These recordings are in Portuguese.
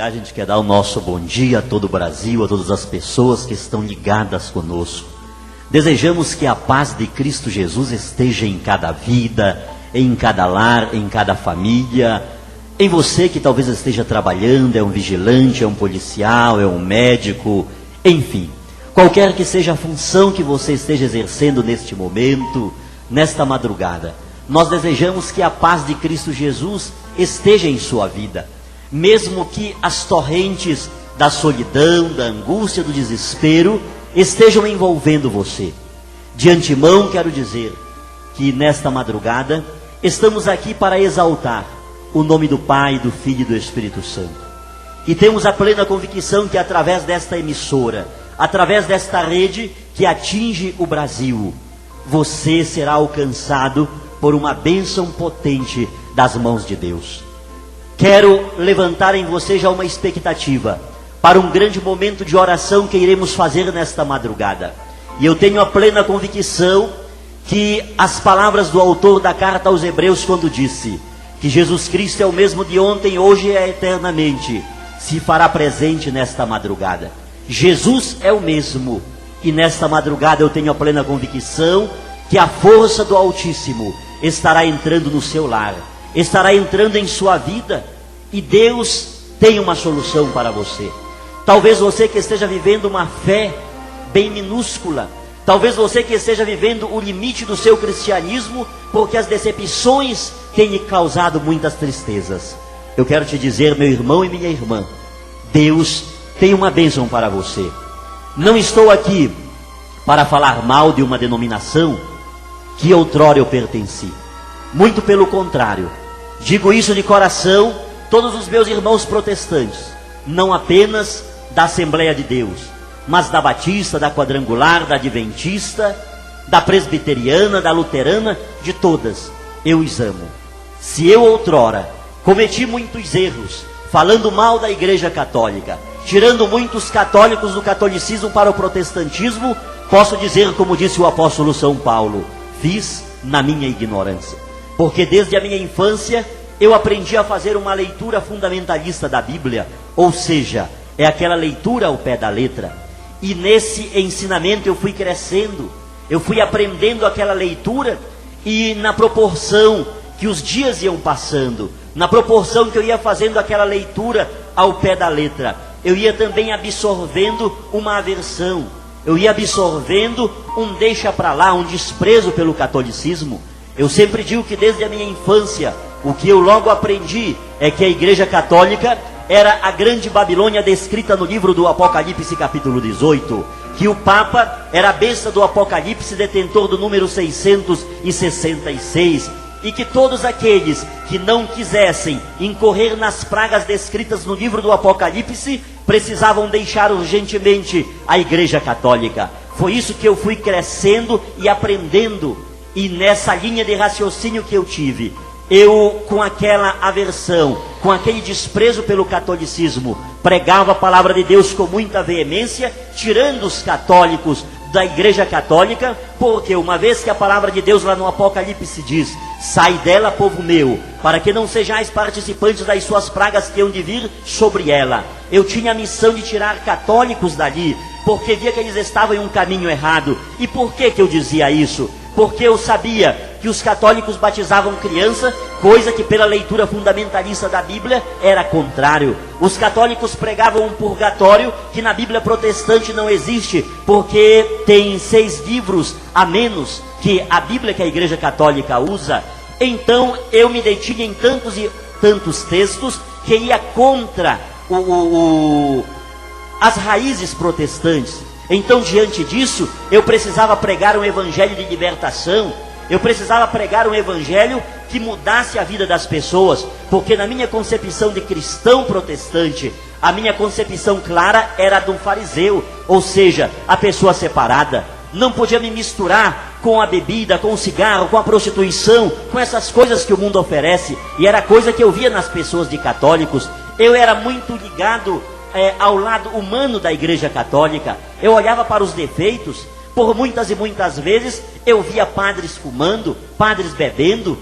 A gente quer dar o nosso bom dia a todo o Brasil, a todas as pessoas que estão ligadas conosco. Desejamos que a paz de Cristo Jesus esteja em cada vida, em cada lar, em cada família, em você que talvez esteja trabalhando, é um vigilante, é um policial, é um médico, enfim. Qualquer que seja a função que você esteja exercendo neste momento, nesta madrugada, nós desejamos que a paz de Cristo Jesus esteja em sua vida. Mesmo que as torrentes da solidão, da angústia, do desespero estejam envolvendo você. De antemão quero dizer que nesta madrugada estamos aqui para exaltar o nome do Pai, do Filho e do Espírito Santo. E temos a plena convicção que através desta emissora, através desta rede que atinge o Brasil, você será alcançado por uma bênção potente das mãos de Deus. Quero levantar em você já uma expectativa para um grande momento de oração que iremos fazer nesta madrugada. E eu tenho a plena convicção que as palavras do autor da carta aos Hebreus, quando disse que Jesus Cristo é o mesmo de ontem, hoje e eternamente, se fará presente nesta madrugada. Jesus é o mesmo, e nesta madrugada eu tenho a plena convicção que a força do Altíssimo estará entrando no seu lar, estará entrando em sua vida, e Deus tem uma solução para você. Talvez você que esteja vivendo uma fé bem minúscula, talvez você que esteja vivendo o limite do seu cristianismo, porque as decepções têm lhe causado muitas tristezas. Eu quero te dizer, meu irmão e minha irmã, Deus tem uma bênção para você. Não estou aqui para falar mal de uma denominação que outrora eu pertenci. Muito pelo contrário, digo isso de coração, todos os meus irmãos protestantes, não apenas da Assembleia de Deus, mas da Batista, da Quadrangular, da Adventista, da Presbiteriana, da Luterana, de todas, eu os amo. Se eu outrora cometi muitos erros, falando mal da Igreja Católica, tirando muitos católicos do catolicismo para o protestantismo, posso dizer, como disse o apóstolo São Paulo, fiz na minha ignorância. Porque desde a minha infância eu aprendi a fazer uma leitura fundamentalista da Bíblia, ou seja, é aquela leitura ao pé da letra. E nesse ensinamento eu fui crescendo, eu fui aprendendo aquela leitura, e na proporção que os dias iam passando, na proporção que eu ia fazendo aquela leitura ao pé da letra, eu ia também absorvendo uma aversão, eu ia absorvendo um deixa para lá, um desprezo pelo catolicismo. Eu sempre digo que desde a minha infância, o que eu logo aprendi é que a Igreja Católica era a grande Babilônia descrita no livro do Apocalipse capítulo 18, que o Papa era a besta do Apocalipse, detentor do número 666, e que todos aqueles que não quisessem incorrer nas pragas descritas no livro do Apocalipse, precisavam deixar urgentemente a Igreja Católica. Foi isso que eu fui crescendo e aprendendo, e nessa linha de raciocínio que eu tive, eu, com aquela aversão, com aquele desprezo pelo catolicismo, pregava a palavra de Deus com muita veemência, tirando os católicos da Igreja Católica, porque uma vez que a palavra de Deus lá no Apocalipse diz, sai dela, povo meu, para que não sejais participantes das suas pragas que hão de vir sobre ela. Eu tinha a missão de tirar católicos dali, porque via que eles estavam em um caminho errado. E por que eu dizia isso? Porque eu sabia que os católicos batizavam criança, coisa que pela leitura fundamentalista da Bíblia era contrário. Os católicos pregavam um purgatório que na Bíblia protestante não existe, porque tem 6 livros a menos que a Bíblia que a Igreja Católica usa. Então eu me detinha em tantos e tantos textos que ia contra as raízes protestantes. Então, diante disso, eu precisava pregar um evangelho de libertação, eu precisava pregar um evangelho que mudasse a vida das pessoas, porque na minha concepção de cristão protestante, a minha concepção clara era a de um fariseu, ou seja, a pessoa separada. Não podia me misturar com a bebida, com o cigarro, com a prostituição, com essas coisas que o mundo oferece, e era coisa que eu via nas pessoas de católicos. Eu era muito ligado ao lado humano da Igreja Católica. Eu olhava para os defeitos. Por muitas e muitas vezes eu via padres fumando, padres bebendo.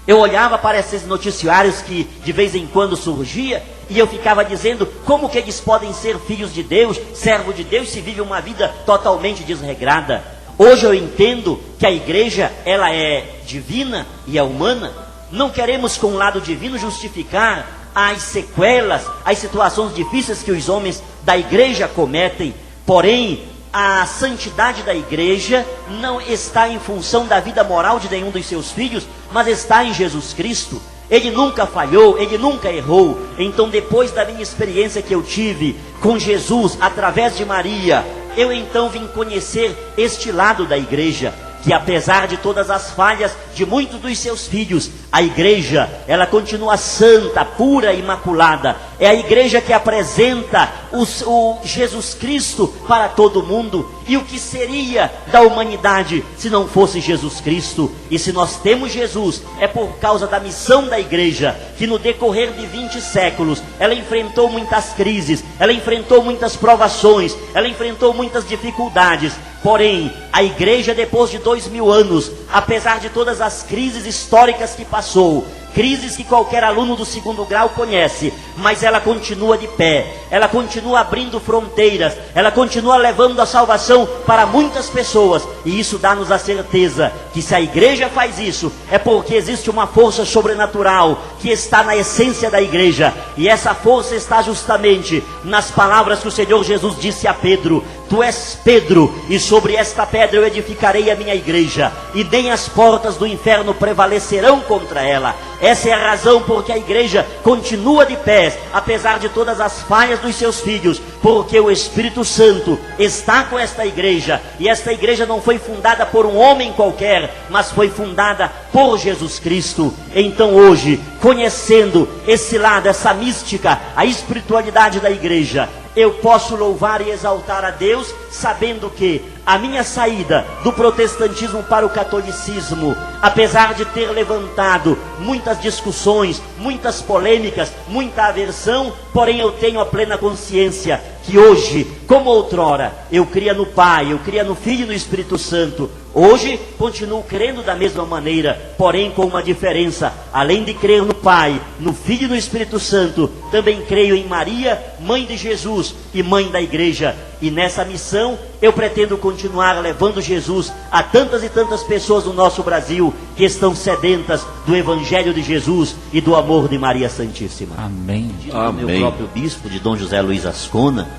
Eu olhava para esses noticiários que de vez em quando surgia e eu ficava dizendo, como que eles podem ser filhos de Deus, servo de Deus, se vive uma vida totalmente desregrada? Hoje eu entendo que a igreja, ela é divina e é humana. Não queremos com o lado divino justificar as sequelas, as situações difíceis que os homens da igreja cometem. Porém, a santidade da igreja não está em função da vida moral de nenhum dos seus filhos, mas está em Jesus Cristo. Ele nunca falhou, ele nunca errou. Então, depois da minha experiência que eu tive com Jesus, através de Maria, eu então vim conhecer este lado da igreja, que apesar de todas as falhas de muitos dos seus filhos, a igreja, ela continua santa, pura, imaculada. É a igreja que apresenta o Jesus Cristo para todo mundo. E o que seria da humanidade se não fosse Jesus Cristo? E se nós temos Jesus, é por causa da missão da igreja, que no decorrer de 20 séculos, ela enfrentou muitas crises, ela enfrentou muitas provações, ela enfrentou muitas dificuldades. Porém, a igreja, depois de 2000 anos, apesar de todas as crises históricas que passou, crises que qualquer aluno do 2º grau conhece, mas ela continua de pé, ela continua abrindo fronteiras, ela continua levando a salvação para muitas pessoas, e isso dá-nos a certeza que se a igreja faz isso, é porque existe uma força sobrenatural que está na essência da igreja, e essa força está justamente nas palavras que o Senhor Jesus disse a Pedro: tu és Pedro, e sobre esta pedra eu edificarei a minha igreja, e nem as portas do inferno prevalecerão contra ela. Essa é a razão porque a igreja continua de pé, apesar de todas as falhas dos seus filhos, porque o Espírito Santo está com esta igreja, e esta igreja não foi fundada por um homem qualquer, mas foi fundada por Jesus Cristo. Então hoje, conhecendo esse lado, essa mística, a espiritualidade da igreja, eu posso louvar e exaltar a Deus, sabendo que a minha saída do protestantismo para o catolicismo, apesar de ter levantado muitas discussões, muitas polêmicas, muita aversão, porém eu tenho a plena consciência que hoje, como outrora, eu cria no Pai, eu cria no Filho e no Espírito Santo. Hoje continuo crendo da mesma maneira, porém com uma diferença: além de crer no Pai, no Filho e no Espírito Santo, também creio em Maria, mãe de Jesus e mãe da igreja. E nessa missão eu pretendo continuar levando Jesus a tantas e tantas pessoas no nosso Brasil que estão sedentas do Evangelho de Jesus e do amor de Maria Santíssima. Amém. Amém. Meu próprio bispo, de Dom José Luiz Ascona,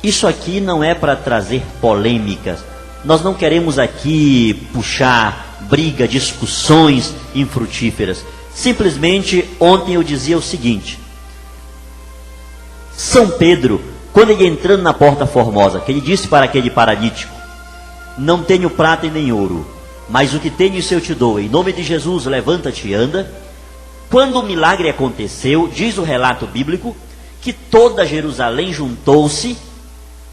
isso aqui não é para trazer polêmicas. Nós não queremos aqui puxar briga, discussões infrutíferas. Simplesmente, ontem eu dizia o seguinte: São Pedro, quando ele entrando na Porta Formosa, que ele disse para aquele paralítico: não tenho prata e nem ouro, mas o que tenho isso eu te dou, em nome de Jesus levanta-te e anda. Quando o milagre aconteceu, diz o relato bíblico, que toda Jerusalém juntou-se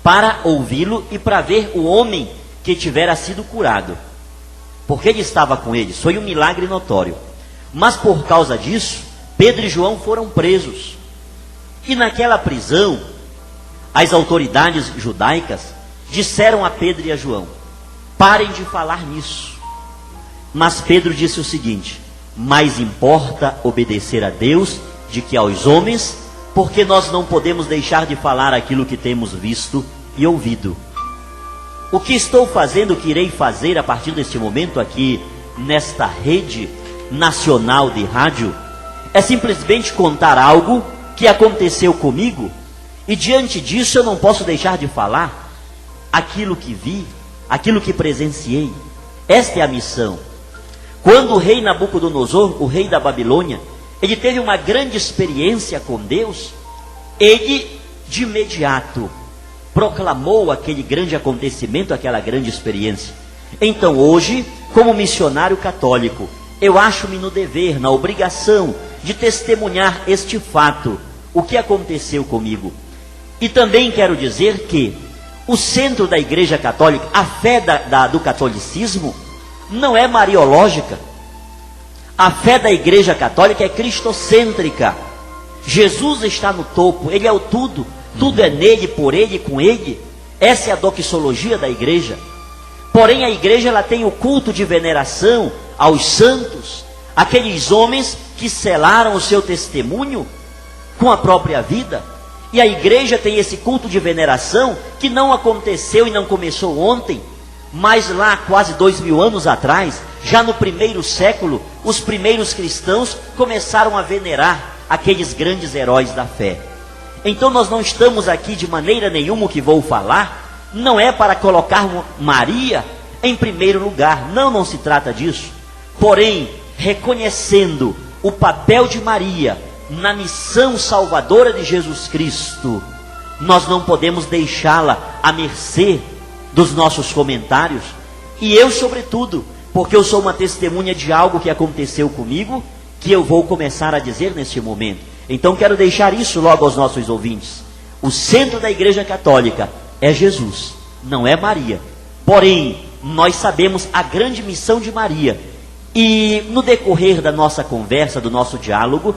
para ouvi-lo e para ver o homem que tivera sido curado, porque ele estava com eles. Foi um milagre notório. Mas por causa disso, Pedro e João foram presos, e naquela prisão as autoridades judaicas disseram a Pedro e a João: parem de falar nisso. Mas Pedro disse o seguinte: mais importa obedecer a Deus do que aos homens, porque nós não podemos deixar de falar aquilo que temos visto e ouvido. O que estou fazendo, o que irei fazer a partir deste momento aqui nesta rede nacional de rádio, é simplesmente contar algo que aconteceu comigo, e diante disso eu não posso deixar de falar aquilo que vi, aquilo que presenciei. Esta é a missão. Quando o rei Nabucodonosor, o rei da Babilônia, ele teve uma grande experiência com Deus, ele de imediato proclamou aquele grande acontecimento, aquela grande experiência. Então hoje, como missionário católico, eu acho-me no dever, na obrigação de testemunhar este fato, o que aconteceu comigo. E também quero dizer que o centro da Igreja Católica, a fé do catolicismo, não é mariológica. A fé da Igreja Católica é cristocêntrica. Jesus está no topo, Ele é o tudo. Tudo é nele, por Ele e com Ele. Essa é a doxologia da Igreja. Porém, a Igreja ela tem o culto de veneração aos santos, aqueles homens que selaram o seu testemunho com a própria vida. E a igreja tem esse culto de veneração que não aconteceu e não começou ontem, mas lá quase 2000 anos atrás, já no primeiro século, os primeiros cristãos começaram a venerar aqueles grandes heróis da fé. Então nós não estamos aqui de maneira nenhuma, o que vou falar, não é para colocar Maria em primeiro lugar, não se trata disso. Porém, reconhecendo o papel de Maria na missão salvadora de Jesus Cristo, nós não podemos deixá-la à mercê dos nossos comentários. E eu, sobretudo, porque eu sou uma testemunha de algo que aconteceu comigo, que eu vou começar a dizer neste momento. Então quero deixar isso logo aos nossos ouvintes. O centro da Igreja Católica é Jesus, não é Maria. Porém, nós sabemos a grande missão de Maria. E no decorrer da nossa conversa, do nosso diálogo,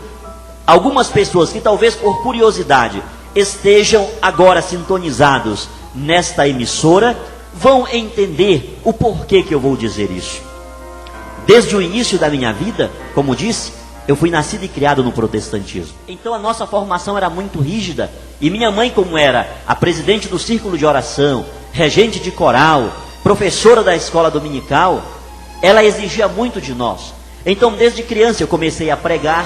algumas pessoas que talvez por curiosidade estejam agora sintonizados nesta emissora, vão entender o porquê que eu vou dizer isso. Desde o início da minha vida, como disse, eu fui nascido e criado no protestantismo. Então a nossa formação era muito rígida. E minha mãe, como era a presidente do círculo de oração, regente de coral, professora da escola dominical, ela exigia muito de nós. Então desde criança eu comecei a pregar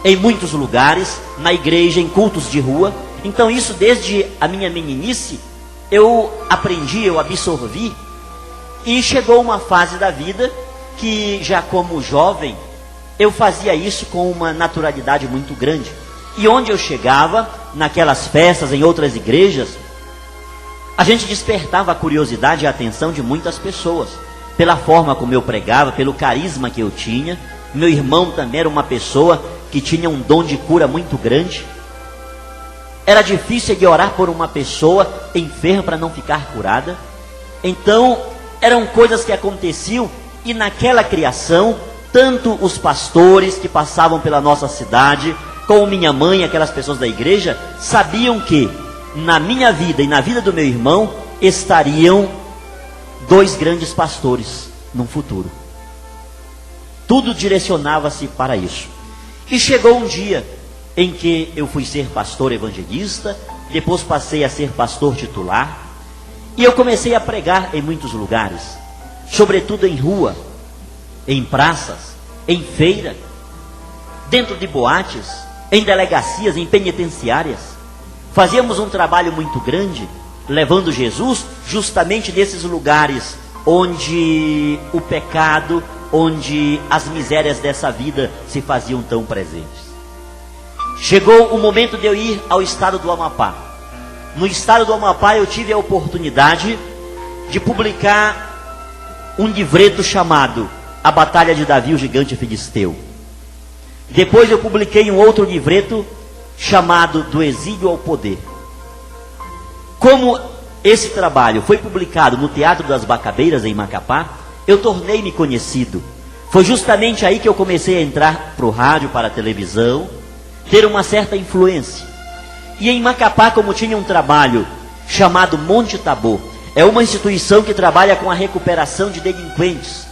em muitos lugares, na igreja, em cultos de rua. Então isso desde a minha meninice, eu aprendi, eu absorvi. E chegou uma fase da vida que já como jovem, eu fazia isso com uma naturalidade muito grande. E onde eu chegava, naquelas festas, em outras igrejas, a gente despertava a curiosidade e a atenção de muitas pessoas, pela forma como eu pregava, pelo carisma que eu tinha. Meu irmão também era uma pessoa que tinha um dom de cura muito grande. Era difícil de orar por uma pessoa enferma para não ficar curada. Então, eram coisas que aconteciam, e naquela criação, tanto os pastores que passavam pela nossa cidade, como minha mãe, aquelas pessoas da igreja, sabiam que na minha vida e na vida do meu irmão estariam dois grandes pastores no futuro. Tudo direcionava-se para isso. E chegou um dia em que eu fui ser pastor evangelista, depois passei a ser pastor titular, e eu comecei a pregar em muitos lugares, sobretudo em rua, em praças, em feira, dentro de boates, em delegacias, em penitenciárias. Fazíamos um trabalho muito grande, levando Jesus justamente nesses lugares onde o pecado, onde as misérias dessa vida se faziam tão presentes. Chegou o momento de eu ir ao estado do Amapá. No estado do Amapá eu tive a oportunidade de publicar um livreto chamado A Batalha de Davi, o Gigante Filisteu. Depois eu publiquei um outro livreto chamado Do Exílio ao Poder. Como esse trabalho foi publicado no Teatro das Bacabeiras, em Macapá, eu tornei-me conhecido. Foi justamente aí que eu comecei a entrar para o rádio, para a televisão, ter uma certa influência. E em Macapá, como tinha um trabalho chamado Monte Tabor, é uma instituição que trabalha com a recuperação de delinquentes.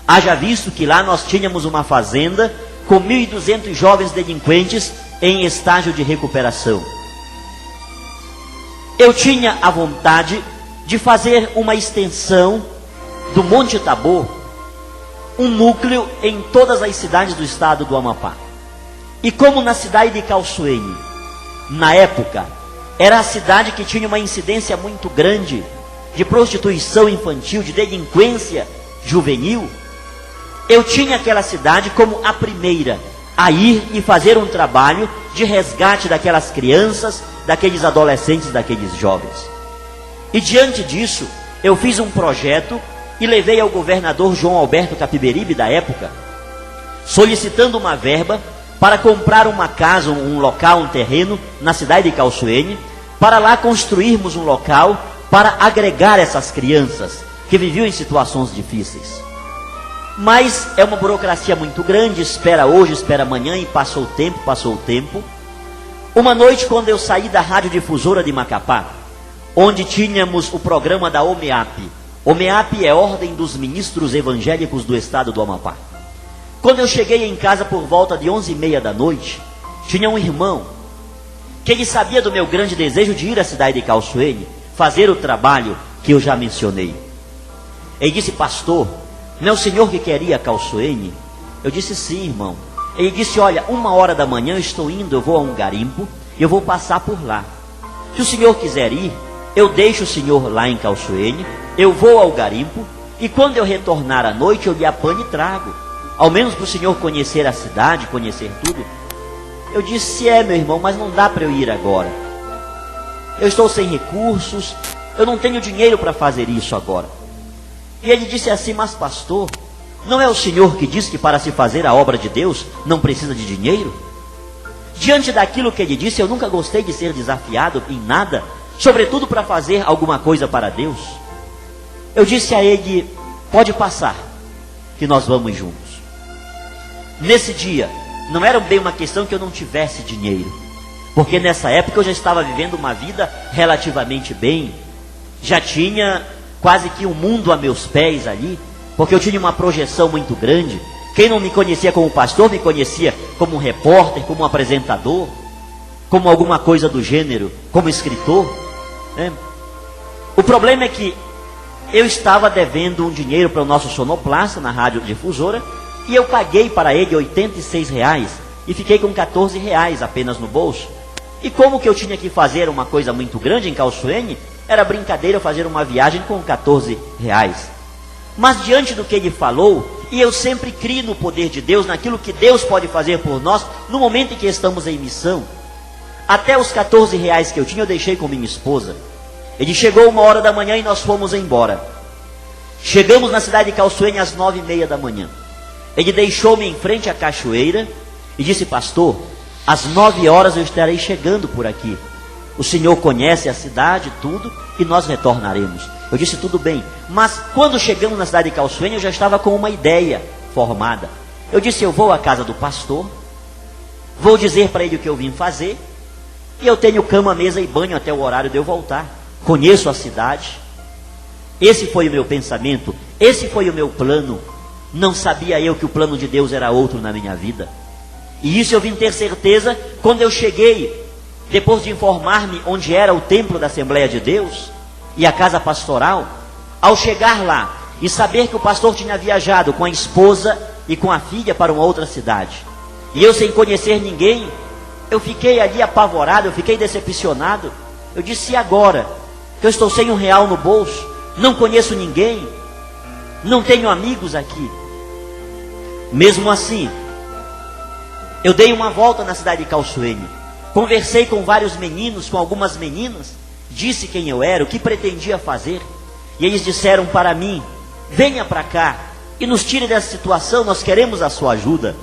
Haja visto que lá nós tínhamos uma fazenda com 1.200 jovens delinquentes em estágio de recuperação. Eu tinha a vontade de fazer uma extensão do Monte Tabor, um núcleo em todas as cidades do estado do Amapá. E como na cidade de Calçoene, na época, era a cidade que tinha uma incidência muito grande de prostituição infantil, de delinquência juvenil, eu tinha aquela cidade como a primeira a ir e fazer um trabalho de resgate daquelas crianças, daqueles adolescentes, daqueles jovens. E diante disso, eu fiz um projeto e levei ao governador João Alberto Capiberibe da época, solicitando uma verba para comprar uma casa, um local, um terreno na cidade de Calçoene, para lá construirmos um local para agregar essas crianças que viviam em situações difíceis. Mas é uma burocracia muito grande, espera hoje, espera amanhã, e passou o tempo. Uma noite, quando eu saí da radiodifusora de Macapá, onde tínhamos o programa da OMEAP. OMEAP é Ordem dos Ministros Evangélicos do Estado do Amapá. Quando eu cheguei em casa por volta de 11h30 da noite, tinha um irmão que ele sabia do meu grande desejo de ir à cidade de Calçoene, fazer o trabalho que eu já mencionei. Ele disse: pastor, não é o senhor que quer ir a Calçoene? Eu disse: sim, irmão. Ele disse: olha, 1h da manhã eu estou indo, eu vou a um garimpo, e eu vou passar por lá. Se o senhor quiser ir, eu deixo o senhor lá em Calçoene, eu vou ao garimpo, e quando eu retornar à noite, eu lhe apanho e trago. Ao menos para o senhor conhecer a cidade, conhecer tudo. Eu disse: meu irmão, mas não dá para eu ir agora. Eu estou sem recursos, eu não tenho dinheiro para fazer isso agora. E ele disse assim: mas pastor, não é o senhor que diz que para se fazer a obra de Deus não precisa de dinheiro? Diante daquilo que ele disse, eu nunca gostei de ser desafiado em nada, sobretudo para fazer alguma coisa para Deus. Eu disse a ele: pode passar, que nós vamos juntos. Nesse dia, não era bem uma questão que eu não tivesse dinheiro, porque nessa época eu já estava vivendo uma vida relativamente bem, já tinha quase que um mundo a meus pés ali, porque eu tinha uma projeção muito grande. Quem não me conhecia como pastor, me conhecia como um repórter, como um apresentador, como alguma coisa do gênero, como escritor, né? O problema é que eu estava devendo um dinheiro para o nosso sonoplasta na radiodifusora, e eu paguei para ele R$86, e fiquei com R$14 apenas no bolso. E como que eu tinha que fazer uma coisa muito grande em Calçoene, era brincadeira eu fazer uma viagem com R$14. Mas diante do que ele falou, e eu sempre crio no poder de Deus, naquilo que Deus pode fazer por nós, no momento em que estamos em missão, até os R$14 que eu tinha, eu deixei com minha esposa. Ele chegou 1h da manhã e nós fomos embora. Chegamos na cidade de Calçoene às 9h30 da manhã. Ele deixou-me em frente à cachoeira e disse: pastor, às 9h eu estarei chegando por aqui. O senhor conhece a cidade, tudo, e nós retornaremos. Eu disse: tudo bem. Mas quando chegamos na cidade de Calçoene, eu já estava com uma ideia formada. Eu disse: eu vou à casa do pastor, vou dizer para ele o que eu vim fazer, e eu tenho cama, mesa e banho até o horário de eu voltar. Conheço a cidade. Esse foi o meu pensamento, esse foi o meu plano. Não sabia eu que o plano de Deus era outro na minha vida. E isso eu vim ter certeza quando eu cheguei, depois de informar-me onde era o templo da Assembleia de Deus e a casa pastoral. Ao chegar lá e saber que o pastor tinha viajado com a esposa e com a filha para uma outra cidade, e eu sem conhecer ninguém, eu fiquei ali apavorado, eu fiquei decepcionado. Eu disse: e agora? Que eu estou sem R$1 no bolso, não conheço ninguém, não tenho amigos aqui. Mesmo assim, eu dei uma volta na cidade de Calçoene, conversei com vários meninos, com algumas meninas, disse quem eu era, o que pretendia fazer, e eles disseram para mim: venha para cá e nos tire dessa situação, nós queremos a sua ajuda.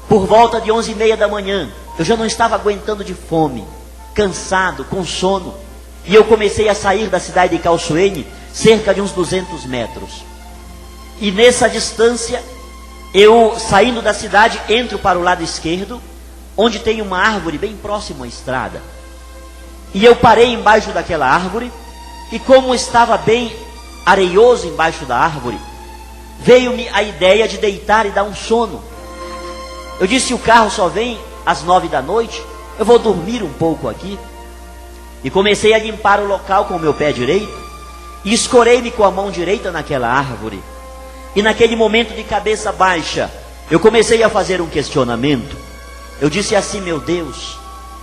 Por volta de 11h30 da manhã, eu já não estava aguentando de fome, cansado, com sono, e eu comecei a sair da cidade de Calçoene, cerca de uns 200 metros. E nessa distância, eu saindo da cidade, entro para o lado esquerdo, onde tem uma árvore bem próximo à estrada. E eu parei embaixo daquela árvore, e como estava bem areioso embaixo da árvore, veio-me a ideia de deitar e dar um sono. Eu disse: o carro só vem às 9 da noite, eu vou dormir um pouco aqui. E comecei a limpar o local com o meu pé direito, e escorei-me com a mão direita naquela árvore. E naquele momento de cabeça baixa, eu comecei a fazer um questionamento. Eu disse assim: meu Deus,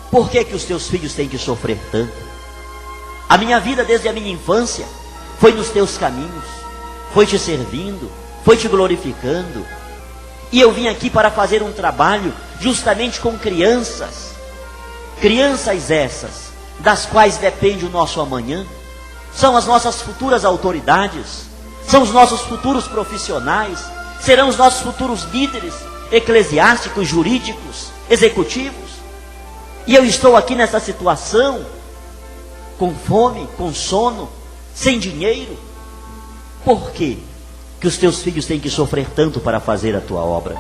por que os teus filhos têm que sofrer tanto? A minha vida desde a minha infância foi nos teus caminhos, foi te servindo, foi te glorificando. E eu vim aqui para fazer um trabalho justamente com crianças. Crianças essas, das quais depende o nosso amanhã. São as nossas futuras autoridades, são os nossos futuros profissionais, serão os nossos futuros líderes eclesiásticos, jurídicos, executivos. E eu estou aqui nessa situação, com fome, com sono, sem dinheiro. Por quê que os teus filhos têm que sofrer tanto para fazer a tua obra?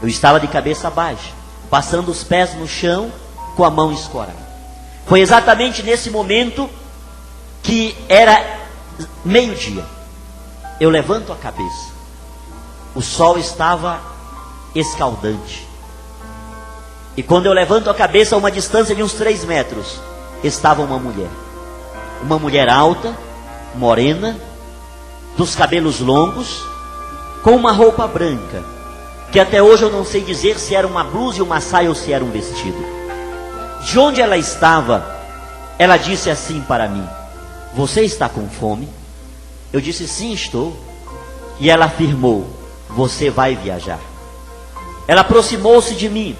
Eu estava de cabeça baixa, passando os pés no chão, com a mão escorada. Foi exatamente nesse momento que era meio-dia. Eu levanto a cabeça. O sol estava escaldante. E quando eu levanto a cabeça a uma distância de uns 3 metros, estava uma mulher alta, morena, dos cabelos longos, com uma roupa branca, que até hoje eu não sei dizer se era uma blusa e uma saia ou se era um vestido. De onde ela estava, ela disse assim para mim: você está com fome? Eu disse: sim, estou. E ela afirmou: você vai viajar. Ela aproximou-se de mim,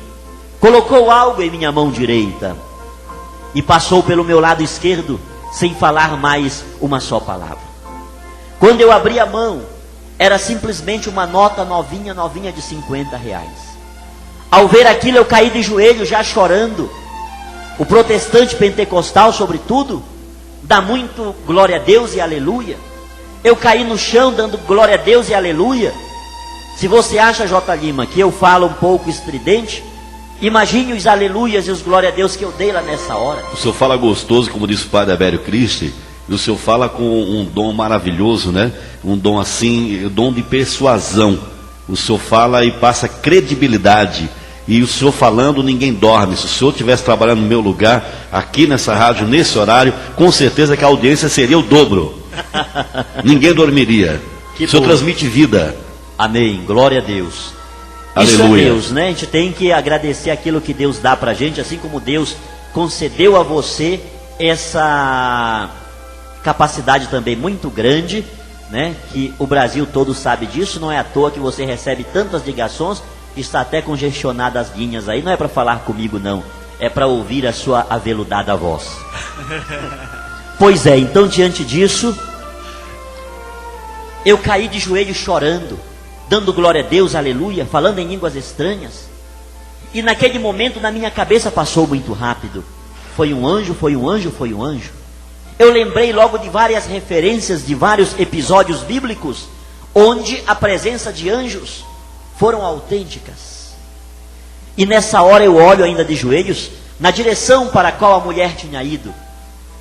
colocou algo em minha mão direita e passou pelo meu lado esquerdo sem falar mais uma só palavra. Quando eu abri a mão, era simplesmente uma nota novinha de R$50. Ao ver aquilo, eu caí de joelhos já chorando. O protestante pentecostal, sobretudo, dá muito glória a Deus e aleluia. Eu caí no chão dando glória a Deus e aleluia. Se você acha, J. Lima, que eu falo um pouco estridente, imagine os aleluias e os glória a Deus que eu dei lá nessa hora. O senhor fala gostoso, como disse o padre Abério Cristi, e o senhor fala com um dom maravilhoso, né? Um dom assim, um dom de persuasão. O senhor fala e passa credibilidade. E o senhor falando, ninguém dorme. Se o senhor estivesse trabalhando no meu lugar, aqui nessa rádio, nesse horário, com certeza que a audiência seria o dobro. Ninguém dormiria. O senhor transmite vida. Amém, glória a Deus. Aleluia. Isso é Deus, né? A gente tem que agradecer aquilo que Deus dá pra gente, assim como Deus concedeu a você essa capacidade também muito grande, né? Que o Brasil todo sabe disso. Não é à toa que você recebe tantas ligações, está até congestionada as linhas aí. Não é para falar comigo, não, é para ouvir a sua aveludada voz. Pois é, então diante disso, eu caí de joelhos chorando, dando glória a Deus, aleluia, falando em línguas estranhas. E naquele momento na minha cabeça passou muito rápido: foi um anjo, foi um anjo, foi um anjo. Eu lembrei logo de várias referências, de vários episódios bíblicos, onde a presença de anjos foram autênticas. E nessa hora eu olho ainda de joelhos, na direção para a qual a mulher tinha ido.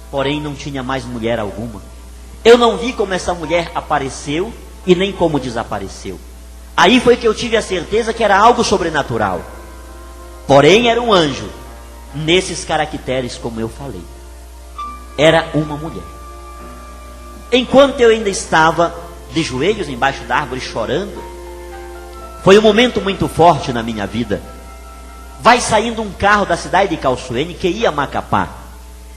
Porém não tinha mais mulher alguma. Eu não vi como essa mulher apareceu e nem como desapareceu. Aí foi que eu tive a certeza que era algo sobrenatural. Porém era um anjo, nesses caracteres como eu falei. Era uma mulher. Enquanto eu ainda estava de joelhos embaixo da árvore chorando, foi um momento muito forte na minha vida. Vai saindo um carro da cidade de Calçoene que ia a Macapá.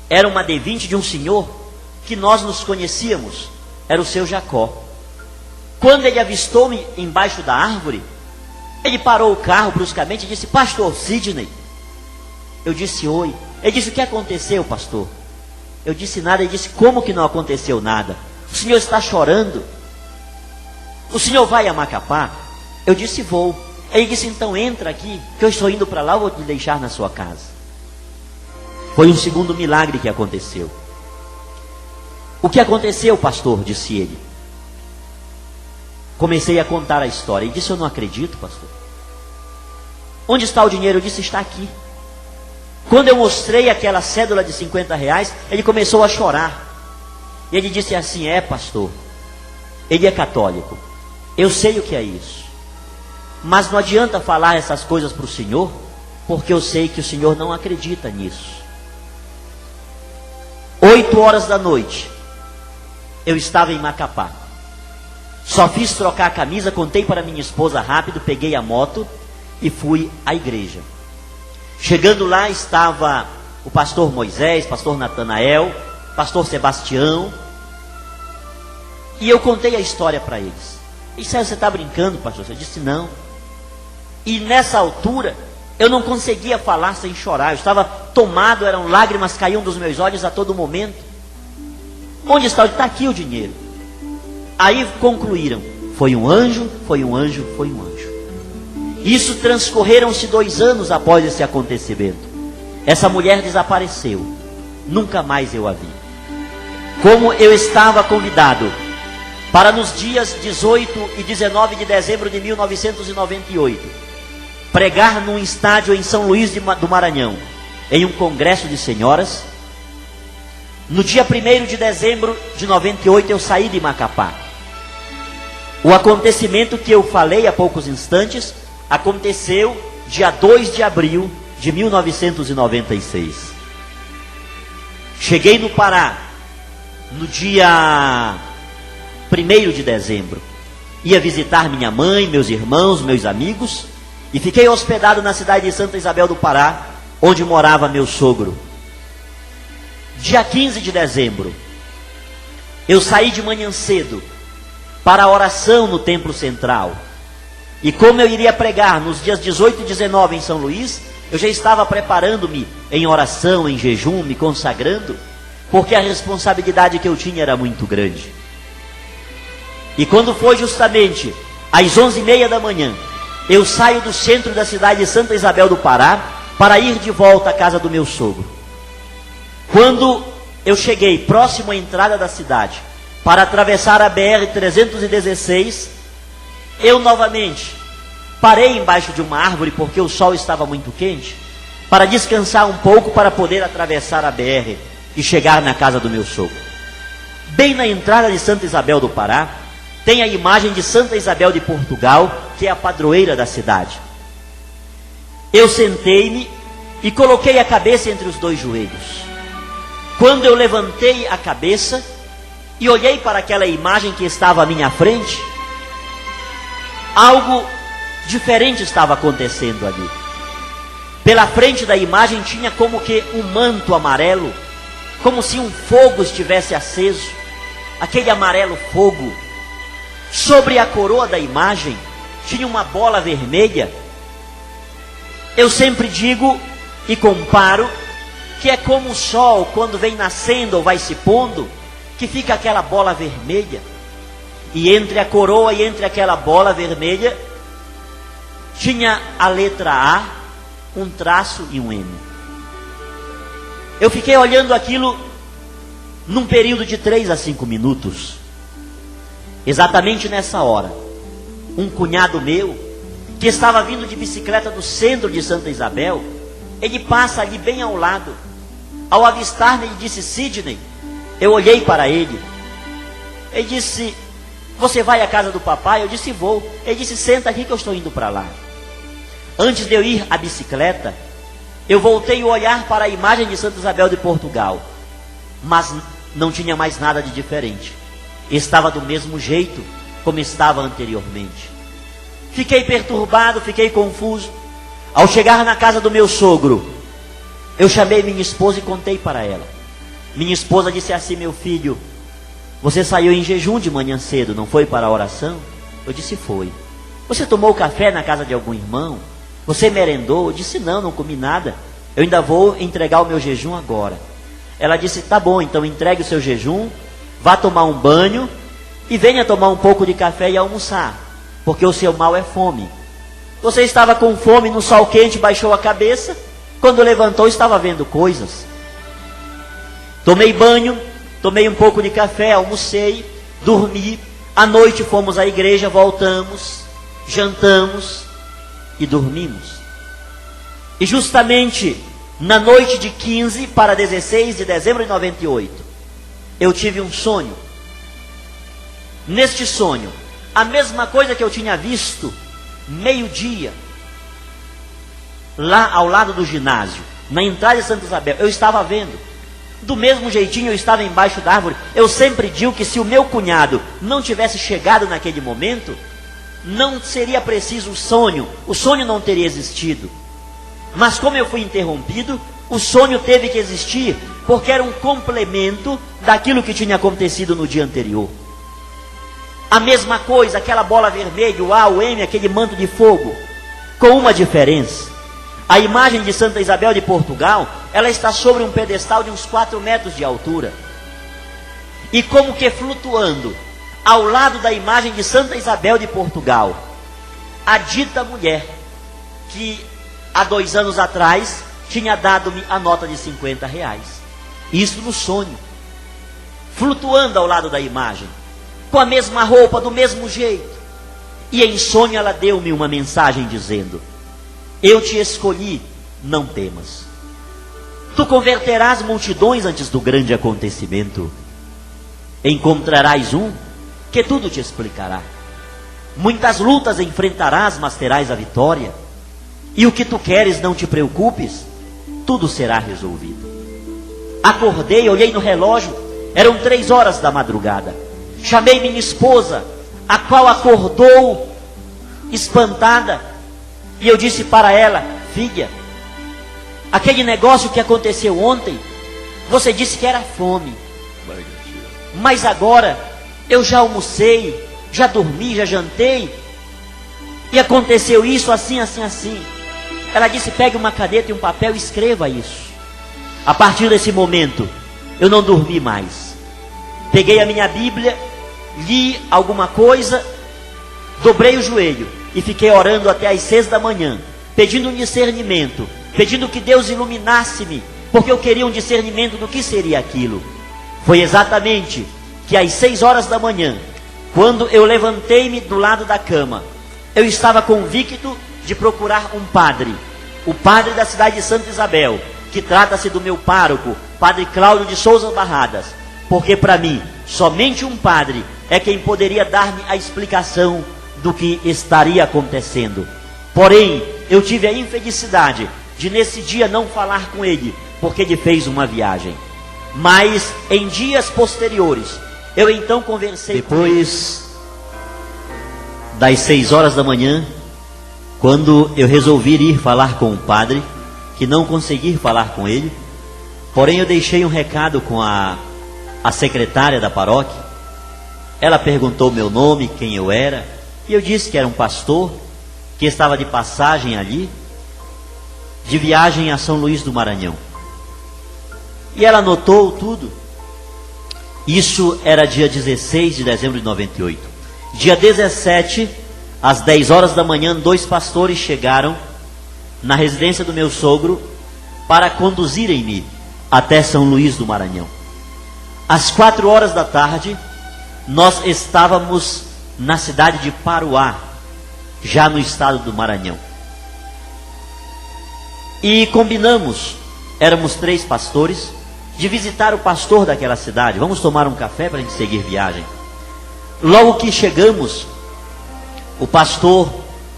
Era uma D20 de um senhor que nós nos conhecíamos. Era o seu Jacó. Quando ele avistou-me embaixo da árvore, ele parou o carro bruscamente e disse: pastor Sidney. Eu disse: oi. Ele disse: o que aconteceu, pastor? Eu disse: nada. Ele disse: como que não aconteceu nada? O senhor está chorando? O senhor vai a Macapá? Eu disse: vou. Ele disse: então entra aqui, que eu estou indo para lá, eu vou te deixar na sua casa. Foi um segundo milagre que aconteceu. O que aconteceu, pastor? Disse ele. Comecei a contar a história. Ele disse: eu não acredito, pastor. Onde está o dinheiro? Eu disse: está aqui. Quando eu mostrei aquela cédula de R$50, ele começou a chorar. E ele disse assim: é, pastor, ele é católico, eu sei o que é isso, mas não adianta falar essas coisas para o senhor, porque eu sei que o senhor não acredita nisso. 8h da noite, eu estava em Macapá. Só fiz trocar a camisa, contei para minha esposa rápido, peguei a moto e fui à igreja. Chegando lá estava o pastor Moisés, pastor Natanael, pastor Sebastião. E eu contei a história para eles. E disseram: você está brincando, pastor? Eu disse: não. E nessa altura, eu não conseguia falar sem chorar. Eu estava tomado, eram lágrimas, caíam dos meus olhos a todo momento. Onde está? Está aqui o dinheiro. Aí concluíram: foi um anjo, foi um anjo, foi um anjo. Isso transcorreram-se 2 anos após esse acontecimento. Essa mulher desapareceu. Nunca mais eu a vi. Como eu estava convidado para nos dias 18 e 19 de dezembro de 1998, pregar num estádio em São Luís do Maranhão, em um congresso de senhoras. No dia 1º de dezembro de 98 eu saí de Macapá. O acontecimento que eu falei há poucos instantes aconteceu dia 2 de abril de 1996. Cheguei no Pará no dia 1º de dezembro. Ia visitar minha mãe, meus irmãos, meus amigos, e fiquei hospedado na cidade de Santa Isabel do Pará, onde morava meu sogro. Dia 15 de dezembro, eu saí de manhã cedo para a oração no Templo Central. E como eu iria pregar nos dias 18 e 19 em São Luís, eu já estava preparando-me em oração, em jejum, me consagrando, porque a responsabilidade que eu tinha era muito grande. E quando foi justamente às 11h30 da manhã, eu saio do centro da cidade de Santa Isabel do Pará para ir de volta à casa do meu sogro. Quando eu cheguei próximo à entrada da cidade, para atravessar a BR-316, eu novamente parei embaixo de uma árvore, porque o sol estava muito quente, para descansar um pouco, para poder atravessar a BR e chegar na casa do meu sogro. Bem na entrada de Santa Isabel do Pará, tem a imagem de Santa Isabel de Portugal, que é a padroeira da cidade. Eu sentei-me e coloquei a cabeça entre os dois joelhos. Quando eu levantei a cabeça e olhei para aquela imagem que estava à minha frente, algo diferente estava acontecendo ali. Pela frente da imagem tinha como que um manto amarelo, como se um fogo estivesse aceso, aquele amarelo fogo. Sobre a coroa da imagem tinha uma bola vermelha. Eu sempre digo e comparo que é como o sol quando vem nascendo ou vai se pondo, que fica aquela bola vermelha. E entre a coroa e entre aquela bola vermelha tinha a letra A, um traço e um M. Eu fiquei olhando aquilo num período de 3 a 5 minutos. Exatamente nessa hora, um cunhado meu, que estava vindo de bicicleta do centro de Santa Isabel, ele passa ali bem ao lado. Ao avistar-me, ele disse: Sidney. Eu olhei para ele. Ele disse: você vai à casa do papai? Eu disse: vou. Ele disse: senta aqui que eu estou indo para lá. Antes de eu ir à bicicleta, eu voltei o olhar para a imagem de Santa Isabel de Portugal, mas não tinha mais nada de diferente. Estava do mesmo jeito como estava anteriormente. Fiquei perturbado, fiquei confuso. Ao chegar na casa do meu sogro, eu chamei minha esposa e contei para ela. Minha esposa disse assim: meu filho, você saiu em jejum de manhã cedo, não foi para a oração? Eu disse: foi. Você tomou café na casa de algum irmão? Você merendou? Eu disse: não, não comi nada. Eu ainda vou entregar o meu jejum agora. Ela disse: tá bom, então entregue o seu jejum, vá tomar um banho e venha tomar um pouco de café e almoçar, porque o seu mal é fome. Você estava com fome, no sol quente, baixou a cabeça, quando levantou estava vendo coisas. Tomei banho, tomei um pouco de café, almocei, dormi. À noite fomos à igreja, voltamos, jantamos e dormimos. E justamente na noite de 15 para 16 de dezembro de 98, eu tive um sonho. Neste sonho, a mesma coisa que eu tinha visto meio-dia, lá ao lado do ginásio, na entrada de Santa Isabel, eu estava vendo. Do mesmo jeitinho eu estava embaixo da árvore. Eu sempre digo que se o meu cunhado não tivesse chegado naquele momento, não seria preciso o sonho não teria existido. Mas como eu fui interrompido, o sonho teve que existir, porque era um complemento daquilo que tinha acontecido no dia anterior. A mesma coisa, aquela bola vermelha, o A, o M, aquele manto de fogo, com uma diferença. A imagem de Santa Isabel de Portugal, ela está sobre um pedestal de uns 4 metros de altura. E como que flutuando, ao lado da imagem de Santa Isabel de Portugal, a dita mulher, que há 2 anos atrás tinha dado-me a nota de R$50. Isso no sonho. Flutuando ao lado da imagem, com a mesma roupa, do mesmo jeito. E em sonho ela deu-me uma mensagem dizendo: eu te escolhi, não temas. Tu converterás multidões antes do grande acontecimento. Encontrarás um que tudo te explicará. Muitas lutas enfrentarás, mas terás a vitória. E o que tu queres, não te preocupes, tudo será resolvido. Acordei, olhei no relógio, eram 3 horas da madrugada. Chamei minha esposa, a qual acordou espantada, e eu disse para ela: filha, aquele negócio que aconteceu ontem, você disse que era fome, mas agora eu já almocei, já dormi, já jantei, e aconteceu isso assim, assim, assim. Ela disse: pegue uma caneta e um papel e escreva isso. A partir desse momento eu não dormi mais. Peguei a minha Bíblia, li alguma coisa, dobrei o joelho e fiquei orando até às 6 da manhã, pedindo um discernimento, pedindo que Deus iluminasse-me, porque eu queria um discernimento do que seria aquilo. Foi exatamente que às 6 horas da manhã, quando eu levantei-me do lado da cama, eu estava convicto de procurar um padre, o padre da cidade de Santa Isabel, que trata-se do meu pároco, Padre Cláudio de Souza Barradas, porque para mim, somente um padre é quem poderia dar-me a explicação do que estaria acontecendo. Porém, eu tive a infelicidade de nesse dia não falar com ele, porque ele fez uma viagem. Mas em dias posteriores, eu então conversei depois das 6 horas da manhã, quando eu resolvi ir falar com o padre, que não consegui falar com ele. Porém, eu deixei um recado com a secretária da paróquia. Ela perguntou meu nome, quem eu era, e eu disse que era um pastor, que estava de passagem ali, de viagem a São Luís do Maranhão. E ela anotou tudo. Isso era dia 16 de dezembro de 98. Dia 17, às 10 horas da manhã, 2 pastores chegaram na residência do meu sogro para conduzirem-me até São Luís do Maranhão. Às 4 horas da tarde, nós estávamos na cidade de Paruá, já no estado do Maranhão. E combinamos, éramos 3 pastores, de visitar o pastor daquela cidade. Vamos tomar um café para a gente seguir viagem. Logo que chegamos, o pastor,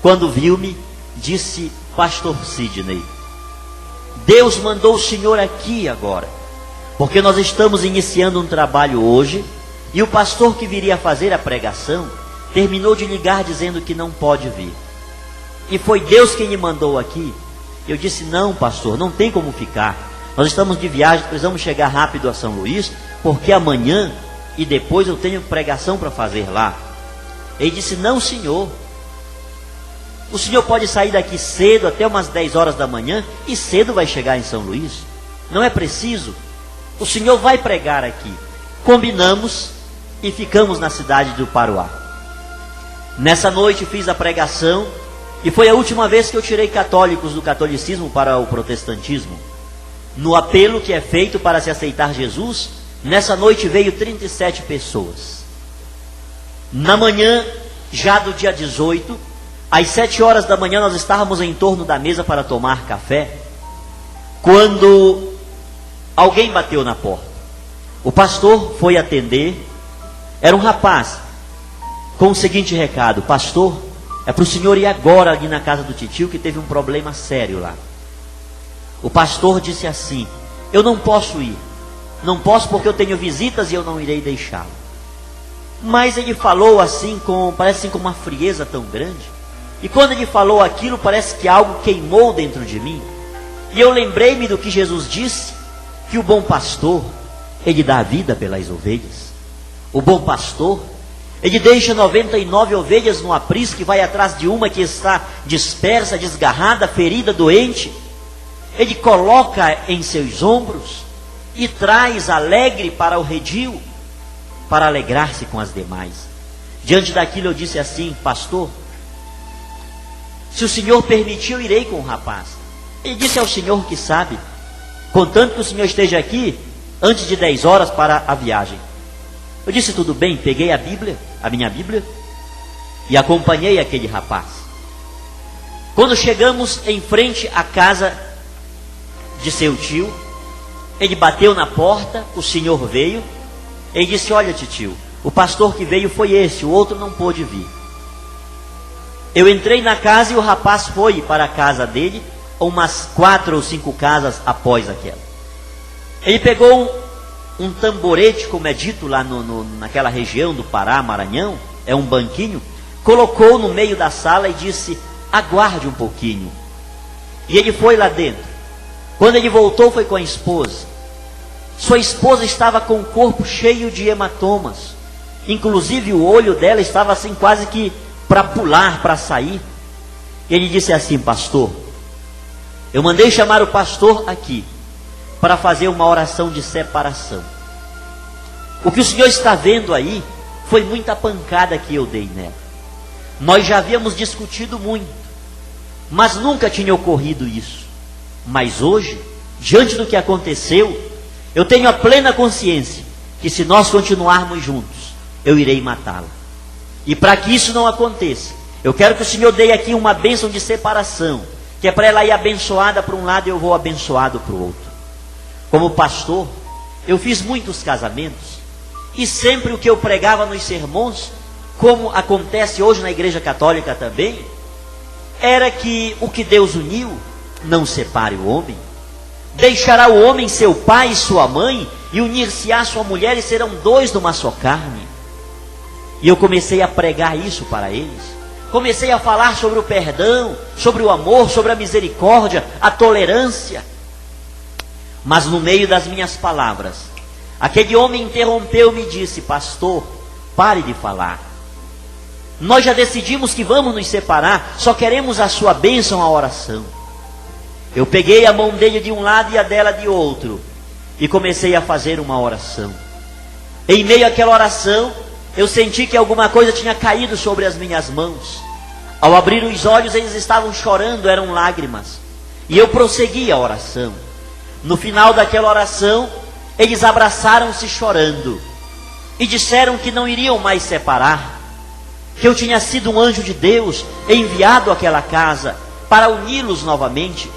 quando viu-me, disse: pastor Sidney, Deus mandou o senhor aqui agora, porque nós estamos iniciando um trabalho hoje, e o pastor que viria fazer a pregação terminou de ligar dizendo que não pode vir, e foi Deus quem me mandou aqui. Eu disse: não, pastor, não tem como ficar, nós estamos de viagem, precisamos chegar rápido a São Luís, porque amanhã e depois eu tenho pregação para fazer lá. Ele disse: não, senhor, o senhor pode sair daqui cedo, até umas 10 horas da manhã, e cedo vai chegar em São Luís, não é preciso, o senhor vai pregar aqui. Combinamos e ficamos na cidade do Paruá. Nessa noite fiz a pregação, e foi a última vez que eu tirei católicos do catolicismo para o protestantismo. No apelo que é feito para se aceitar Jesus, nessa noite veio 37 pessoas. Na manhã, já do dia 18, às 7 horas da manhã, nós estávamos em torno da mesa para tomar café, quando alguém bateu na porta. O pastor foi atender, era um rapaz, com o seguinte recado: pastor, é para o senhor ir agora ali na casa do titio, que teve um problema sério lá. O pastor disse assim: eu não posso ir, não posso porque eu tenho visitas e eu não irei deixá-lo. Mas ele falou assim, parece com uma frieza tão grande, e quando ele falou aquilo, parece que algo queimou dentro de mim, e eu lembrei-me do que Jesus disse, que o bom pastor, ele dá a vida pelas ovelhas. O bom pastor, ele deixa 99 ovelhas no aprisco, que vai atrás de uma que está dispersa, desgarrada, ferida, doente. Ele coloca em seus ombros e traz alegre para o redil, para alegrar-se com as demais. Diante daquilo eu disse assim: pastor, se o senhor permitir, eu irei com o rapaz. Ele disse: é o senhor que sabe, contanto que o senhor esteja aqui antes de 10 horas para a viagem. Eu disse: tudo bem. Peguei a minha Bíblia, e acompanhei aquele rapaz. Quando chegamos em frente à casa de seu tio, ele bateu na porta, o senhor veio, ele disse: olha, titio, o pastor que veio foi esse, o outro não pôde vir. Eu entrei na casa e o rapaz foi para a casa dele, umas 4 ou 5 casas após aquela. Ele pegou um tamborete, como é dito lá naquela região do Pará, Maranhão, é um banquinho, colocou no meio da sala e disse: aguarde um pouquinho. E ele foi lá dentro. Quando ele voltou, foi com a esposa. Sua esposa estava com o corpo cheio de hematomas. Inclusive o olho dela estava assim quase que para pular, para sair. E ele disse assim: pastor, eu mandei chamar o pastor aqui para fazer uma oração de separação. O que o senhor está vendo aí foi muita pancada que eu dei nela. Nós já havíamos discutido muito, mas nunca tinha ocorrido isso. Mas hoje, diante do que aconteceu, eu tenho a plena consciência que se nós continuarmos juntos, eu irei matá-la. E para que isso não aconteça, eu quero que o Senhor dê aqui uma bênção de separação, que é para ela ir abençoada para um lado e eu vou abençoado para o outro. Como pastor, eu fiz muitos casamentos, e sempre o que eu pregava nos sermões, como acontece hoje na Igreja Católica também, era que o que Deus uniu, não separe o homem. Deixará o homem seu pai e sua mãe, e unir-se-á a sua mulher, e serão 2 numa só carne. E eu comecei a pregar isso para eles. Comecei a falar sobre o perdão, sobre o amor, sobre a misericórdia, a tolerância. Mas no meio das minhas palavras, aquele homem interrompeu-me e disse: pastor, pare de falar. Nós já decidimos que vamos nos separar, só queremos a sua bênção, a oração. Eu peguei a mão dele de um lado e a dela de outro, e comecei a fazer uma oração. Em meio àquela oração, eu senti que alguma coisa tinha caído sobre as minhas mãos. Ao abrir os olhos, eles estavam chorando, eram lágrimas. E eu prossegui a oração. No final daquela oração, eles abraçaram-se chorando e disseram que não iriam mais separar, que eu tinha sido um anjo de Deus enviado àquela casa para uni-los novamente.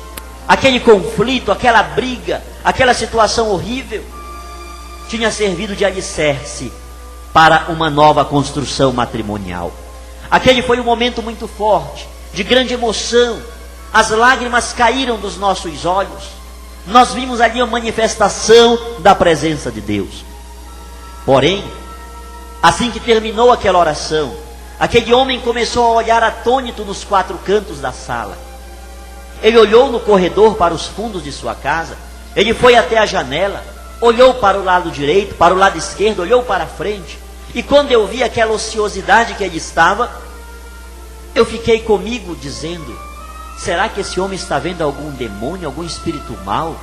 Aquele conflito, aquela briga, aquela situação horrível tinha servido de alicerce para uma nova construção matrimonial. Aquele foi um momento muito forte, de grande emoção. As lágrimas caíram dos nossos olhos. Nós vimos ali a manifestação da presença de Deus. Porém, assim que terminou aquela oração, aquele homem começou a olhar atônito nos 4 cantos da sala. Ele olhou no corredor para os fundos de sua casa. Ele foi até a janela, olhou para o lado direito, para o lado esquerdo, olhou para a frente. E quando eu vi aquela ociosidade que ele estava, eu fiquei comigo dizendo: será que esse homem está vendo algum demônio, algum espírito mau,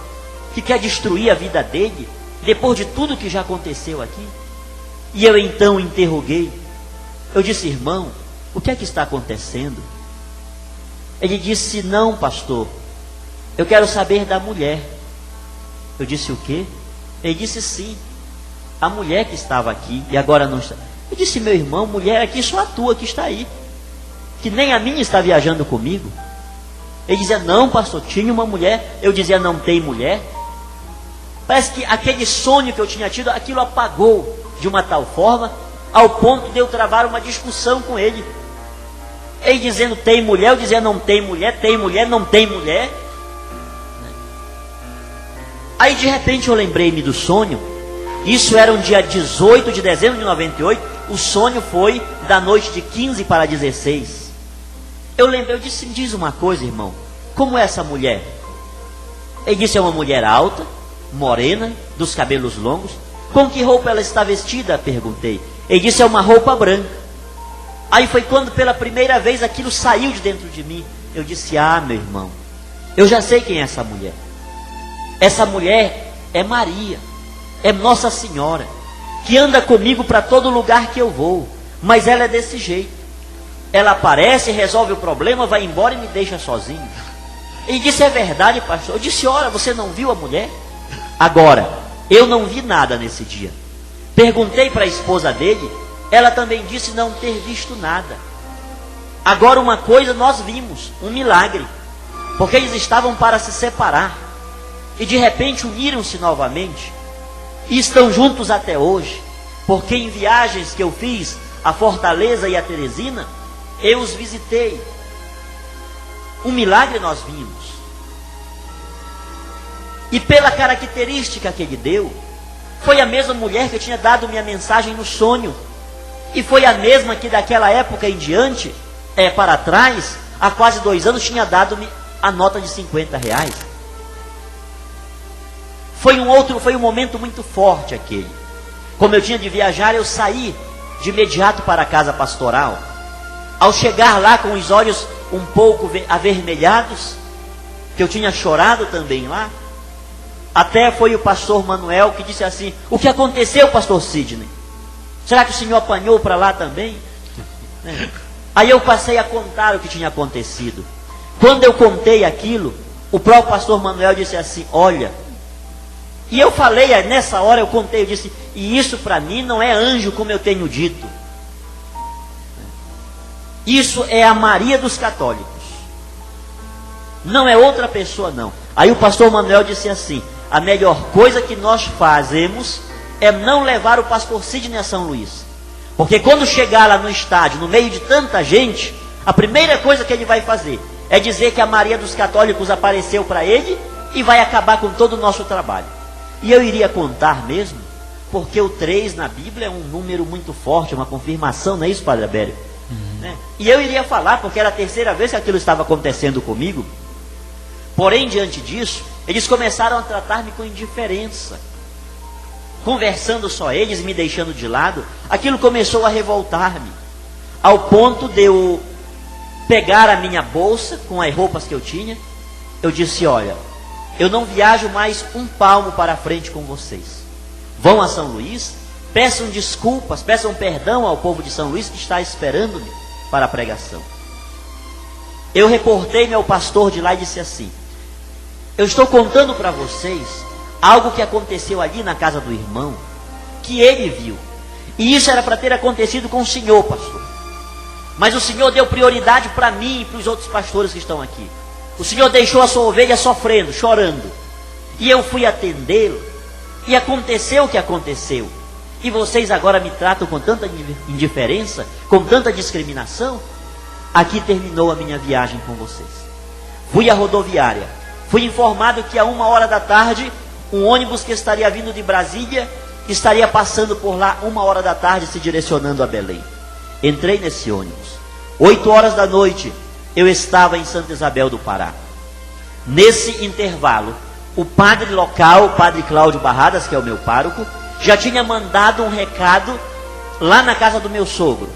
que quer destruir a vida dele, depois de tudo que já aconteceu aqui? E eu então interroguei. Eu disse: irmão, o que é que está acontecendo? Ele disse: não, pastor, eu quero saber da mulher. Eu disse: o quê? Ele disse: sim, a mulher que estava aqui e agora não está. Eu disse: meu irmão, mulher aqui só a tua que está aí, que nem a minha está viajando comigo. Ele dizia: não, pastor, tinha uma mulher. Eu dizia: não tem mulher. Parece que aquele sonho que eu tinha tido, aquilo apagou de uma tal forma, ao ponto de eu travar uma discussão com ele. Ele dizendo: tem mulher. Eu dizia: não tem mulher, tem mulher, não tem mulher. Aí de repente eu lembrei-me do sonho. Isso era um dia 18 de dezembro de 98. O sonho foi da noite de 15 para 16. Eu lembrei, eu disse: me diz uma coisa, irmão, como é essa mulher? Ele disse: é uma mulher alta, morena, dos cabelos longos. Com que roupa ela está vestida? Perguntei. Ele disse: é uma roupa branca. Aí foi quando pela primeira vez aquilo saiu de dentro de mim. Eu disse: ah, meu irmão, eu já sei quem é essa mulher. Essa mulher é Maria, é Nossa Senhora, que anda comigo para todo lugar que eu vou. Mas ela é desse jeito. Ela aparece, resolve o problema, vai embora e me deixa sozinho. Ele disse: é verdade, pastor? Eu disse: ora, você não viu a mulher? Agora, eu não vi nada nesse dia. Perguntei para a esposa dele, ela também disse não ter visto nada. Agora uma coisa nós vimos, um milagre, porque eles estavam para se separar, e de repente uniram-se novamente, e estão juntos até hoje, porque em viagens que eu fiz a Fortaleza e a Teresina, eu os visitei. Um milagre nós vimos. E pela característica que ele deu, foi a mesma mulher que tinha dado minha mensagem no sonho. E foi a mesma que daquela época em diante, para trás, há quase 2 anos, tinha dado-me a nota de R$50. Foi um momento muito forte aquele. Como eu tinha de viajar, eu saí de imediato para a casa pastoral. Ao chegar lá com os olhos um pouco avermelhados, que eu tinha chorado também lá, até foi o pastor Manuel que disse assim: o que aconteceu, pastor Sidney? Será que o senhor apanhou para lá também? Aí eu passei a contar o que tinha acontecido. Quando eu contei aquilo, o próprio pastor Manuel disse assim: olha, e eu falei, nessa hora eu contei, eu disse, e isso para mim não é anjo como eu tenho dito. Isso é a Maria dos católicos. Não é outra pessoa não. Aí o pastor Manuel disse assim: a melhor coisa que nós fazemos é não levar o pastor Sidney a São Luís. Porque quando chegar lá no estádio, no meio de tanta gente, a primeira coisa que ele vai fazer é dizer que a Maria dos católicos apareceu para ele e vai acabar com todo o nosso trabalho. E eu iria contar mesmo, porque o 3 na Bíblia é um número muito forte, uma confirmação, não é isso, Padre Abério? Né? E eu iria falar, porque era a 3ª vez que aquilo estava acontecendo comigo. Porém, diante disso, eles começaram a tratar-me com indiferença. Conversando só eles, me deixando de lado, aquilo começou a revoltar-me. Ao ponto de eu pegar a minha bolsa com as roupas que eu tinha, eu disse: olha, eu não viajo mais um palmo para frente com vocês. Vão a São Luís, peçam desculpas, peçam perdão ao povo de São Luís que está esperando-me para a pregação. Eu reportei-me ao pastor de lá e disse assim: eu estou contando para vocês algo que aconteceu ali na casa do irmão, que ele viu. E isso era para ter acontecido com o senhor, pastor. Mas o senhor deu prioridade para mim e para os outros pastores que estão aqui. O senhor deixou a sua ovelha sofrendo, chorando. E eu fui atendê-lo. E aconteceu o que aconteceu. E vocês agora me tratam com tanta indiferença, com tanta discriminação. Aqui terminou a minha viagem com vocês. Fui à rodoviária. Fui informado que a 1h da tarde, um ônibus que estaria vindo de Brasília, estaria passando por lá 1h da tarde, se direcionando a Belém. Entrei nesse ônibus. 8h da noite, eu estava em Santa Isabel do Pará. Nesse intervalo, o padre local, o padre Cláudio Barradas, que é o meu pároco, já tinha mandado um recado lá na casa do meu sogro,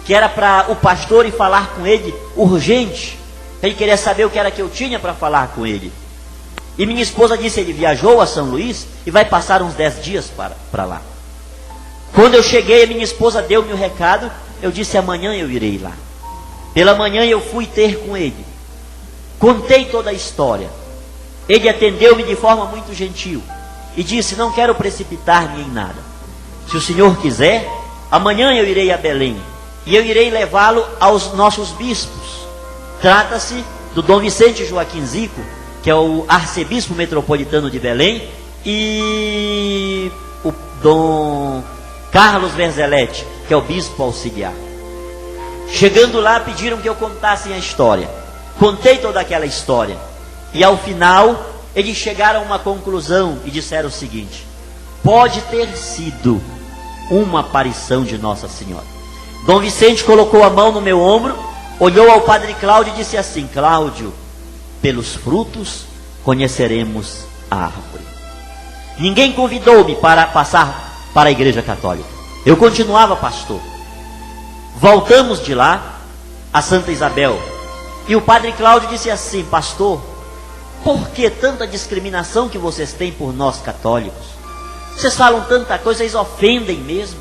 que era para o pastor ir falar com ele urgente. Ele queria saber o que era que eu tinha para falar com ele. E minha esposa disse: ele viajou a São Luís e vai passar uns 10 dias para lá. Quando eu cheguei, a minha esposa deu-me o recado. Eu disse: amanhã eu irei lá. Pela manhã eu fui ter com ele. Contei toda a história. Ele atendeu-me de forma muito gentil e disse: não quero precipitar-me em nada. Se o senhor quiser, amanhã eu irei a Belém e eu irei levá-lo aos nossos bispos. Trata-se do Dom Vicente Joaquim Zico, que é o arcebispo metropolitano de Belém, e o Dom Carlos Verzeletti, que é o bispo auxiliar. Chegando lá, pediram que eu contasse a história. Contei toda aquela história. E ao final, eles chegaram a uma conclusão e disseram o seguinte: pode ter sido uma aparição de Nossa Senhora. Dom Vicente colocou a mão no meu ombro, olhou ao padre Cláudio e disse assim: Cláudio, pelos frutos conheceremos a árvore. Ninguém convidou-me para passar para a Igreja Católica. Eu continuava pastor. Voltamos de lá a Santa Isabel. E o padre Cláudio disse assim: pastor, por que tanta discriminação que vocês têm por nós católicos? Vocês falam tanta coisa, vocês ofendem mesmo.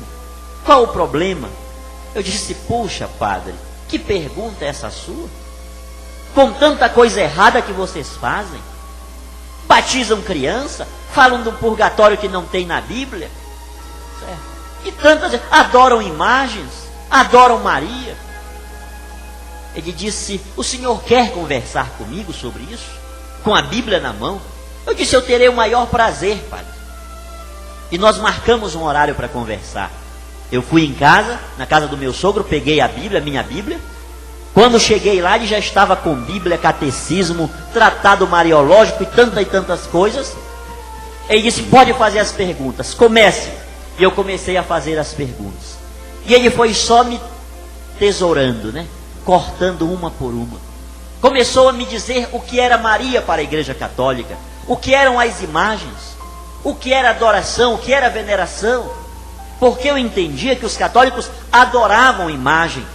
Qual o problema? Eu disse: puxa, padre, que pergunta é essa sua? Com tanta coisa errada que vocês fazem, batizam criança, falam do purgatório que não tem na Bíblia, certo? E tantas, adoram imagens, adoram Maria. Ele disse: o senhor quer conversar comigo sobre isso? Com a Bíblia na mão? Eu disse: eu terei o maior prazer, padre. E nós marcamos um horário para conversar. Eu fui em casa, na casa do meu sogro, peguei a Bíblia, minha Bíblia, Quando cheguei lá, ele já estava com Bíblia, catecismo, tratado mariológico e tantas coisas. Ele disse, pode fazer as perguntas, comece. E eu comecei a fazer as perguntas. E ele foi só me tesourando, né? Cortando uma por uma. Começou a me dizer o que era Maria para a Igreja Católica, o que eram as imagens, o que era adoração, o que era veneração. Porque eu entendia que os católicos adoravam imagem.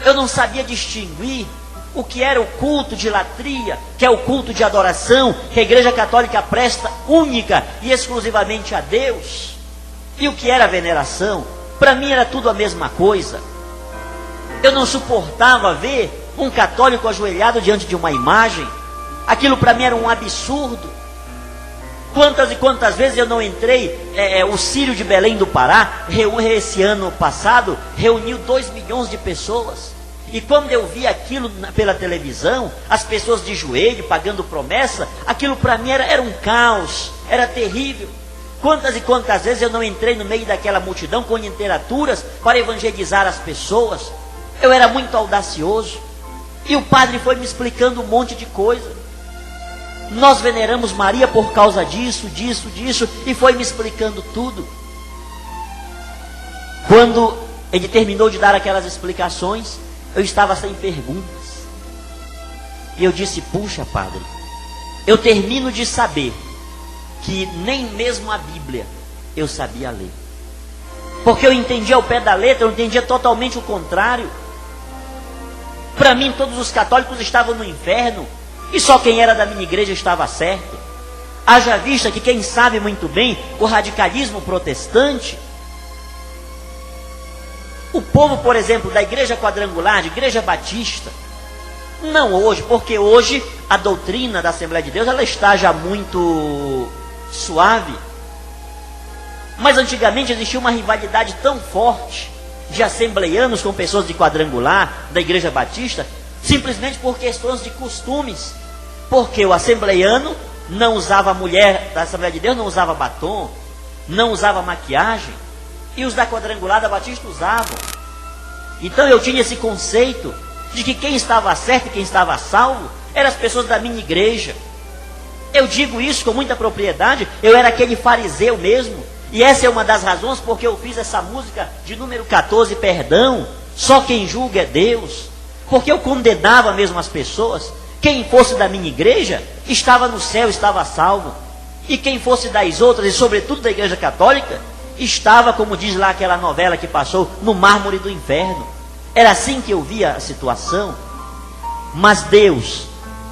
Eu não sabia distinguir o que era o culto de latria, que é o culto de adoração, que a Igreja Católica presta única e exclusivamente a Deus, e o que era veneração. Para mim era tudo a mesma coisa. Eu não suportava ver um católico ajoelhado diante de uma imagem. Aquilo para mim era um absurdo. Quantas e quantas vezes eu não entrei, o Círio de Belém do Pará, esse ano passado, reuniu 2 milhões de pessoas. E quando eu vi aquilo pela televisão, as pessoas de joelho, pagando promessa, aquilo para mim era um caos, era terrível. Quantas e quantas vezes eu não entrei no meio daquela multidão com literaturas para evangelizar as pessoas. Eu era muito audacioso. E o padre foi me explicando um monte de coisa. Nós veneramos Maria por causa disso, e foi me explicando tudo. Quando ele terminou de dar aquelas explicações, eu estava sem perguntas. E eu disse, puxa, padre, eu termino de saber que nem mesmo a Bíblia eu sabia ler. Porque eu entendia ao pé da letra, eu entendia totalmente o contrário. Para mim, todos os católicos estavam no inferno. E só quem era da minha igreja estava certo. Haja vista que quem sabe muito bem o radicalismo protestante, o povo, por exemplo, da igreja quadrangular, de igreja batista, não hoje, porque hoje a doutrina da Assembleia de Deus ela está já muito suave. Mas antigamente existia uma rivalidade tão forte de assembleianos com pessoas de quadrangular, da igreja batista, simplesmente por questões de costumes. Porque o assembleiano não usava, a mulher da Assembleia de Deus não usava batom, não usava maquiagem, e os da quadrangular da Batista usavam. Então eu tinha esse conceito de que quem estava certo e quem estava salvo eram as pessoas da minha igreja. Eu digo isso com muita propriedade, eu era aquele fariseu mesmo, e essa é uma das razões porque eu fiz essa música de número 14, Perdão, só quem julga é Deus. Porque eu condenava mesmo as pessoas. Quem fosse da minha igreja, estava no céu, estava salvo. E quem fosse das outras, e sobretudo da igreja católica, estava, como diz lá aquela novela que passou, no mármore do inferno. Era assim que eu via a situação. Mas Deus,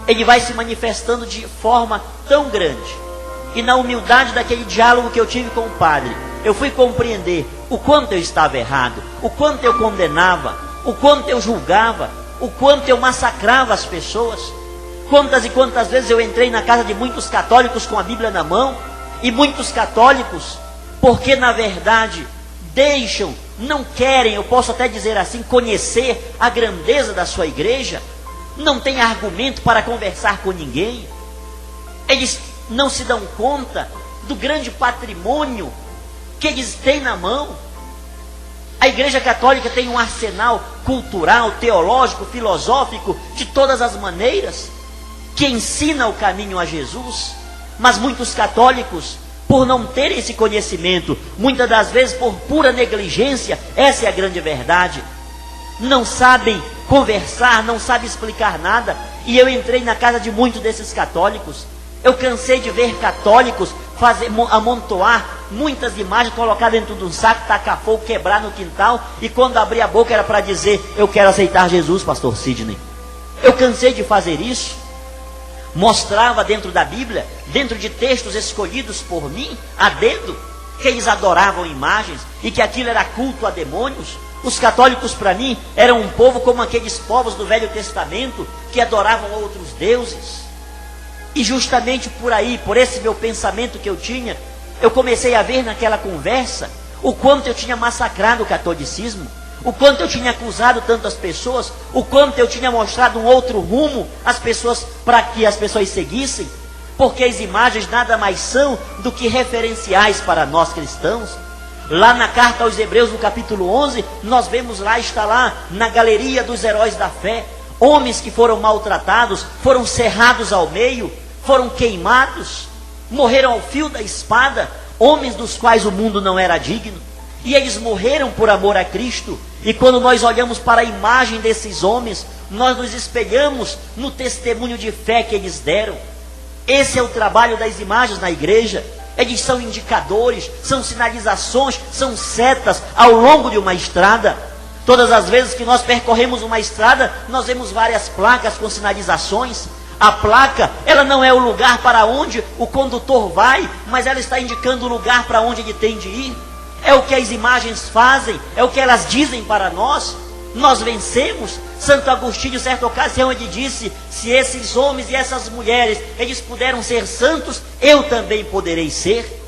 Ele vai se manifestando de forma tão grande. E na humildade daquele diálogo que eu tive com o padre, eu fui compreender o quanto eu estava errado, o quanto eu condenava, o quanto eu julgava, o quanto eu massacrava as pessoas. Quantas e quantas vezes eu entrei na casa de muitos católicos com a Bíblia na mão, e muitos católicos, porque na verdade deixam, não querem, eu posso até dizer assim, conhecer a grandeza da sua igreja, não tem argumento para conversar com ninguém. Eles não se dão conta do grande patrimônio que eles têm na mão. A Igreja Católica tem um arsenal cultural, teológico, filosófico, de todas as maneiras, que ensina o caminho a Jesus. Mas muitos católicos, por não terem esse conhecimento, muitas das vezes por pura negligência, essa é a grande verdade, não sabem conversar, não sabem explicar nada. E eu entrei na casa de muitos desses católicos. Eu cansei de ver católicos amontoar muitas imagens, colocar dentro de um saco, tacar fogo, quebrar no quintal, e quando abrir a boca era para dizer, eu quero aceitar Jesus, pastor Sidney. Eu cansei de fazer isso. Mostrava dentro da Bíblia, dentro de textos escolhidos por mim, a dedo, que eles adoravam imagens, e que aquilo era culto a demônios. Os católicos para mim eram um povo como aqueles povos do Velho Testamento, que adoravam outros deuses. E justamente por aí, por esse meu pensamento que eu tinha, eu comecei a ver naquela conversa o quanto eu tinha massacrado o catolicismo, o quanto eu tinha acusado tantas pessoas, o quanto eu tinha mostrado um outro rumo às pessoas, para que as pessoas seguissem, porque as imagens nada mais são do que referenciais para nós cristãos. Lá na carta aos Hebreus, no capítulo 11, nós vemos lá, está lá, na galeria dos heróis da fé, homens que foram maltratados, foram cerrados ao meio, foram queimados, morreram ao fio da espada, homens dos quais o mundo não era digno, e eles morreram por amor a Cristo. E quando nós olhamos para a imagem desses homens, nós nos espelhamos no testemunho de fé que eles deram. Esse é o trabalho das imagens na igreja. Eles são indicadores, são sinalizações, são setas ao longo de uma estrada. Todas as vezes que nós percorremos uma estrada, nós vemos várias placas com sinalizações. A placa, ela não é o lugar para onde o condutor vai, mas ela está indicando o lugar para onde ele tem de ir. É o que as imagens fazem, é o que elas dizem para nós. Nós vencemos. Santo Agostinho, em certa ocasião, ele disse: se esses homens e essas mulheres, eles puderam ser santos, eu também poderei ser.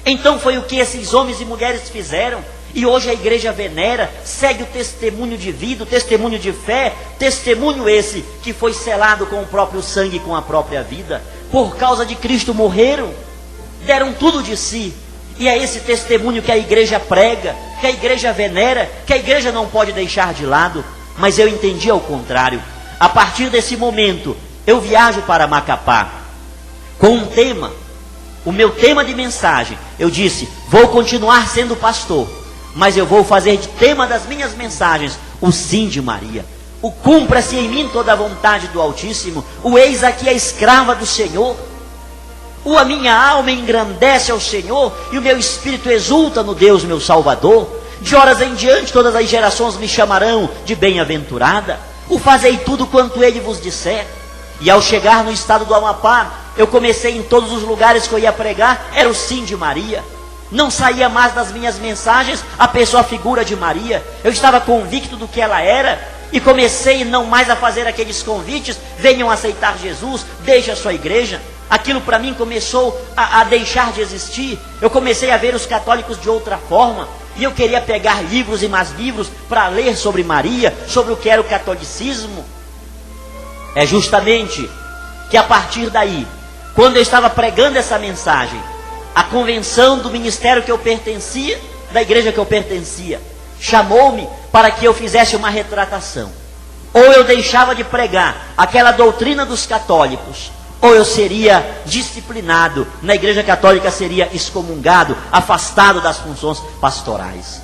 Então foi o que esses homens e mulheres fizeram. E hoje a igreja venera, segue o testemunho de vida, o testemunho de fé, testemunho esse que foi selado com o próprio sangue e com a própria vida. Por causa de Cristo morreram, deram tudo de si. E é esse testemunho que a igreja prega, que a igreja venera, que a igreja não pode deixar de lado. Mas eu entendi ao contrário. A partir desse momento, eu viajo para Macapá com um tema, o meu tema de mensagem. Eu disse: vou continuar sendo pastor, mas eu vou fazer de tema das minhas mensagens o sim de Maria. O cumpra-se em mim toda a vontade do Altíssimo. O eis aqui a escrava do Senhor. A minha alma engrandece ao Senhor, e o meu espírito exulta no Deus meu Salvador. De horas em diante todas as gerações me chamarão de bem-aventurada. O fazei tudo quanto ele vos disser. E ao chegar no estado do Amapá, eu comecei em todos os lugares que eu ia pregar, era o sim de Maria. Não saía mais das minhas mensagens a pessoa, a figura de Maria. Eu estava convicto do que ela era, e comecei não mais a fazer aqueles convites: venham aceitar Jesus, deixe a sua igreja. Aquilo para mim começou a deixar de existir. Eu comecei a ver os católicos de outra forma, e eu queria pegar livros e mais livros para ler sobre Maria, sobre o que era o catolicismo. É justamente que a partir daí, quando eu estava pregando essa mensagem, a convenção do ministério que eu pertencia, da igreja que eu pertencia, chamou-me para que eu fizesse uma retratação. Ou eu deixava de pregar aquela doutrina dos católicos, ou eu seria disciplinado, na igreja católica seria excomungado, afastado das funções pastorais.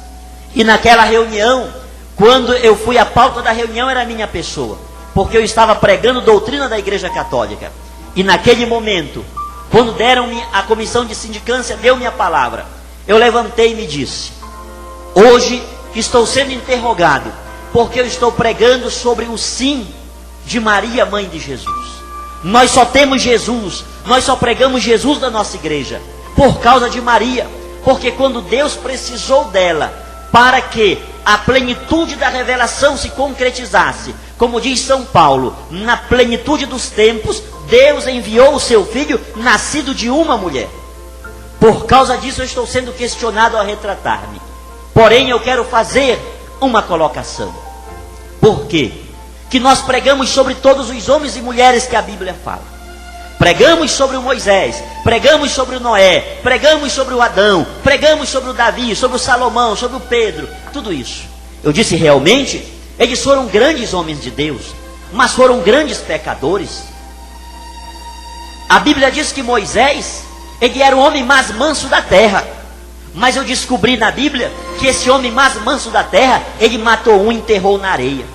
E naquela reunião, quando eu fui, a pauta da reunião era a minha pessoa, porque eu estava pregando doutrina da igreja católica. E naquele momento, quando deram-me, a comissão de sindicância deu-me a palavra, eu levantei e me disse: hoje estou sendo interrogado, porque eu estou pregando sobre o sim de Maria, mãe de Jesus. Nós só temos Jesus, nós só pregamos Jesus da nossa igreja por causa de Maria, porque quando Deus precisou dela para que a plenitude da revelação se concretizasse, como diz São Paulo, na plenitude dos tempos, Deus enviou o seu filho, nascido de uma mulher. Por causa disso eu estou sendo questionado a retratar-me. Porém eu quero fazer uma colocação. Por quê? Que nós pregamos sobre todos os homens e mulheres que a Bíblia fala. Pregamos sobre o Moisés, pregamos sobre o Noé, pregamos sobre o Adão, pregamos sobre o Davi, sobre o Salomão, sobre o Pedro, tudo isso. Eu disse: realmente, eles foram grandes homens de Deus, mas foram grandes pecadores. A Bíblia diz que Moisés, ele era o homem mais manso da terra. Mas eu descobri na Bíblia que esse homem mais manso da terra, ele matou um e enterrou na areia.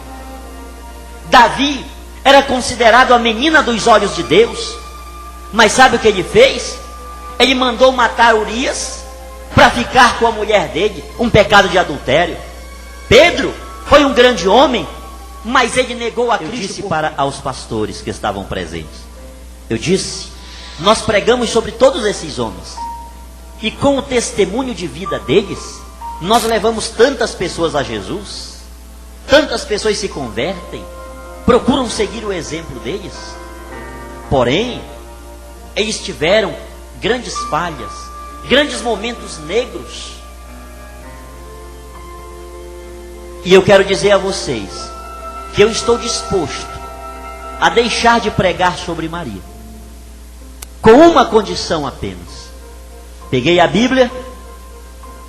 Davi era considerado a menina dos olhos de Deus, mas sabe o que ele fez? Ele mandou matar Urias para ficar com a mulher dele, um pecado de adultério. Pedro foi um grande homem, mas ele negou a Cristo. Eu disse para aos pastores que estavam presentes, eu disse: nós pregamos sobre todos esses homens, e com o testemunho de vida deles, nós levamos tantas pessoas a Jesus, tantas pessoas se convertem, procuram seguir o exemplo deles. Porém, eles tiveram grandes falhas, grandes momentos negros. E eu quero dizer a vocês que eu estou disposto a deixar de pregar sobre Maria, com uma condição apenas. Peguei a Bíblia,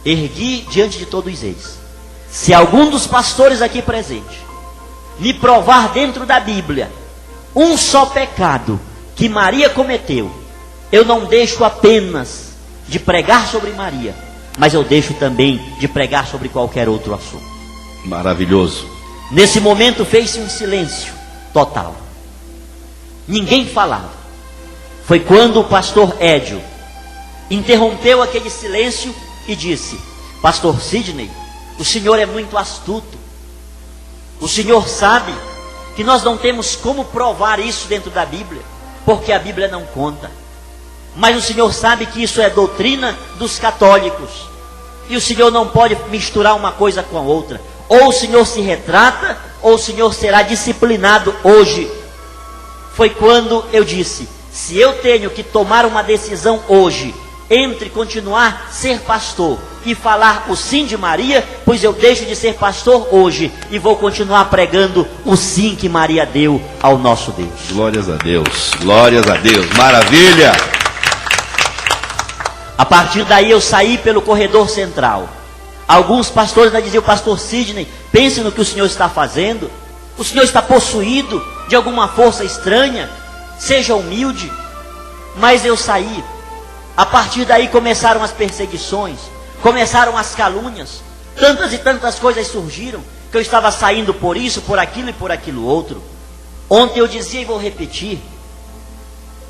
ergui diante de todos eles: se algum dos pastores aqui presentes me provar dentro da Bíblia um só pecado que Maria cometeu, eu não deixo apenas de pregar sobre Maria, mas eu deixo também de pregar sobre qualquer outro assunto. Maravilhoso. Nesse momento fez-se um silêncio total. Ninguém falava. Foi quando o pastor Édio interrompeu aquele silêncio e disse: Pastor Sidney, o senhor é muito astuto. O senhor sabe que nós não temos como provar isso dentro da Bíblia, porque a Bíblia não conta. Mas o senhor sabe que isso é doutrina dos católicos, e o senhor não pode misturar uma coisa com a outra. Ou o senhor se retrata, ou o senhor será disciplinado hoje. Foi quando eu disse: se eu tenho que tomar uma decisão hoje, entre continuar ser pastor e falar o sim de Maria, pois eu deixo de ser pastor hoje e vou continuar pregando o sim que Maria deu ao nosso Deus. Glórias a Deus, glórias a Deus, maravilha! A partir daí eu saí pelo corredor central. Alguns pastores ainda diziam: Pastor Sidney, pense no que o senhor está fazendo. O senhor está possuído de alguma força estranha. Seja humilde. Mas eu saí. A partir daí começaram as perseguições, começaram as calúnias. Tantas e tantas coisas surgiram, que eu estava saindo por isso, por aquilo e por aquilo outro. Ontem eu dizia e vou repetir: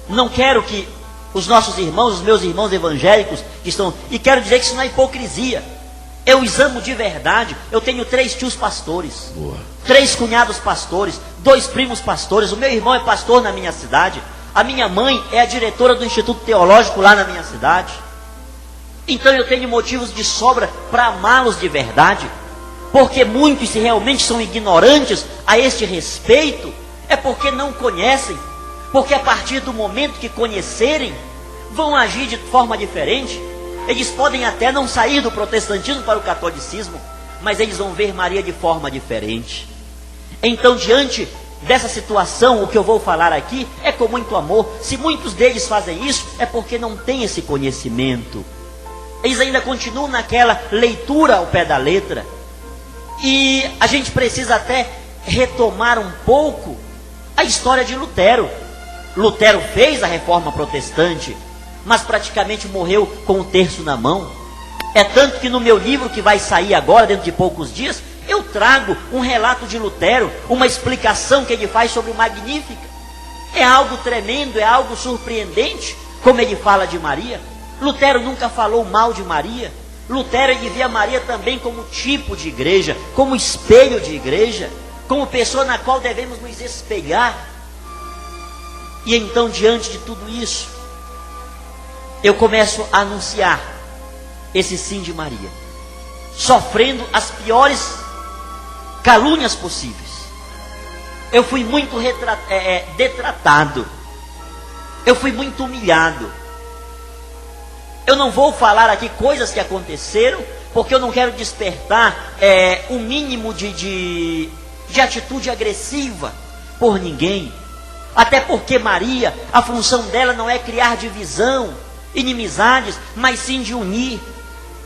não quero que os nossos irmãos, os meus irmãos evangélicos que estão... E quero dizer que isso não é hipocrisia. Eu os amo de verdade. Eu tenho 3 tios pastores. Boa. 3 cunhados pastores, 2 primos pastores. O meu irmão é pastor na minha cidade. A minha mãe é a diretora do Instituto Teológico lá na minha cidade. Então eu tenho motivos de sobra para amá-los de verdade. Porque muitos, se realmente são ignorantes a este respeito, é porque não conhecem. Porque a partir do momento que conhecerem, vão agir de forma diferente. Eles podem até não sair do protestantismo para o catolicismo, mas eles vão ver Maria de forma diferente. Então, diante dessa situação, o que eu vou falar aqui é com muito amor. Se muitos deles fazem isso, é porque não têm esse conhecimento. Eles ainda continuam naquela leitura ao pé da letra. E a gente precisa até retomar um pouco a história de Lutero. Lutero fez a reforma protestante, mas praticamente morreu com o terço na mão. É tanto que no meu livro, que vai sair agora, dentro de poucos dias, eu trago um relato de Lutero, uma explicação que ele faz sobre o Magnífica. É algo tremendo, é algo surpreendente, como ele fala de Maria. Lutero nunca falou mal de Maria. Lutero, ele via Maria também como tipo de igreja, como espelho de igreja, como pessoa na qual devemos nos espelhar. E então, diante de tudo isso, eu começo a anunciar esse sim de Maria, sofrendo as piores calúnias possíveis. Eu fui muito detratado, eu fui muito humilhado. Eu não vou falar aqui coisas que aconteceram, porque eu não quero despertar um mínimo de atitude agressiva por ninguém. Até porque Maria, a função dela não é criar divisão, inimizades, mas sim de unir.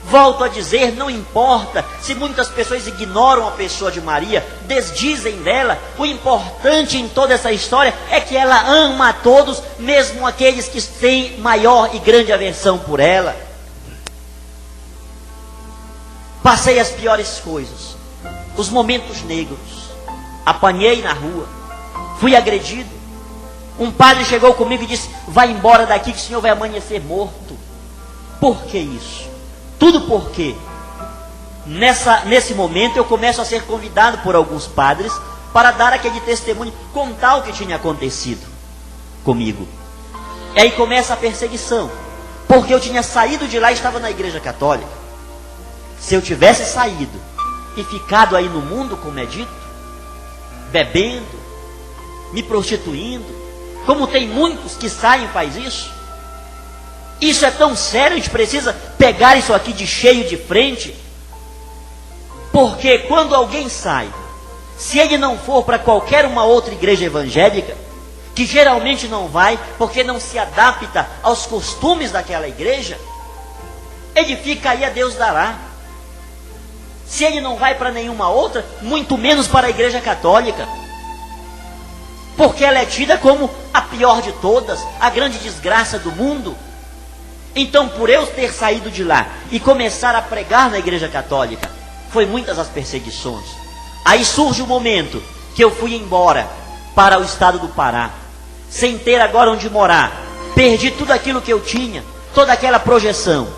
Volto a dizer, não importa se muitas pessoas ignoram a pessoa de Maria, desdizem dela. O importante em toda essa história é que ela ama a todos, mesmo aqueles que têm maior e grande aversão por ela. Passei as piores coisas, os momentos negros. Apanhei na rua, fui agredido. Um padre chegou comigo e disse: vai embora daqui que o senhor vai amanhecer morto. Por que isso? Tudo porque nesse momento eu começo a ser convidado por alguns padres para dar aquele testemunho, contar o que tinha acontecido comigo. E aí começa a perseguição, porque eu tinha saído de lá e estava na igreja católica. Se eu tivesse saído e ficado aí no mundo, como é dito, bebendo, me prostituindo, como tem muitos que saem e faz isso. Isso é tão sério, a gente precisa pegar isso aqui de cheio de frente. Porque quando alguém sai, se ele não for para qualquer uma outra igreja evangélica, que geralmente não vai, porque não se adapta aos costumes daquela igreja, ele fica aí, a Deus dará. Se ele não vai para nenhuma outra, muito menos para a Igreja Católica. Porque ela é tida como a pior de todas, a grande desgraça do mundo. Então, por eu ter saído de lá e começar a pregar na Igreja Católica, foi muitas as perseguições. Aí surge o momento que eu fui embora para o estado do Pará, sem ter agora onde morar. Perdi tudo aquilo que eu tinha, toda aquela projeção.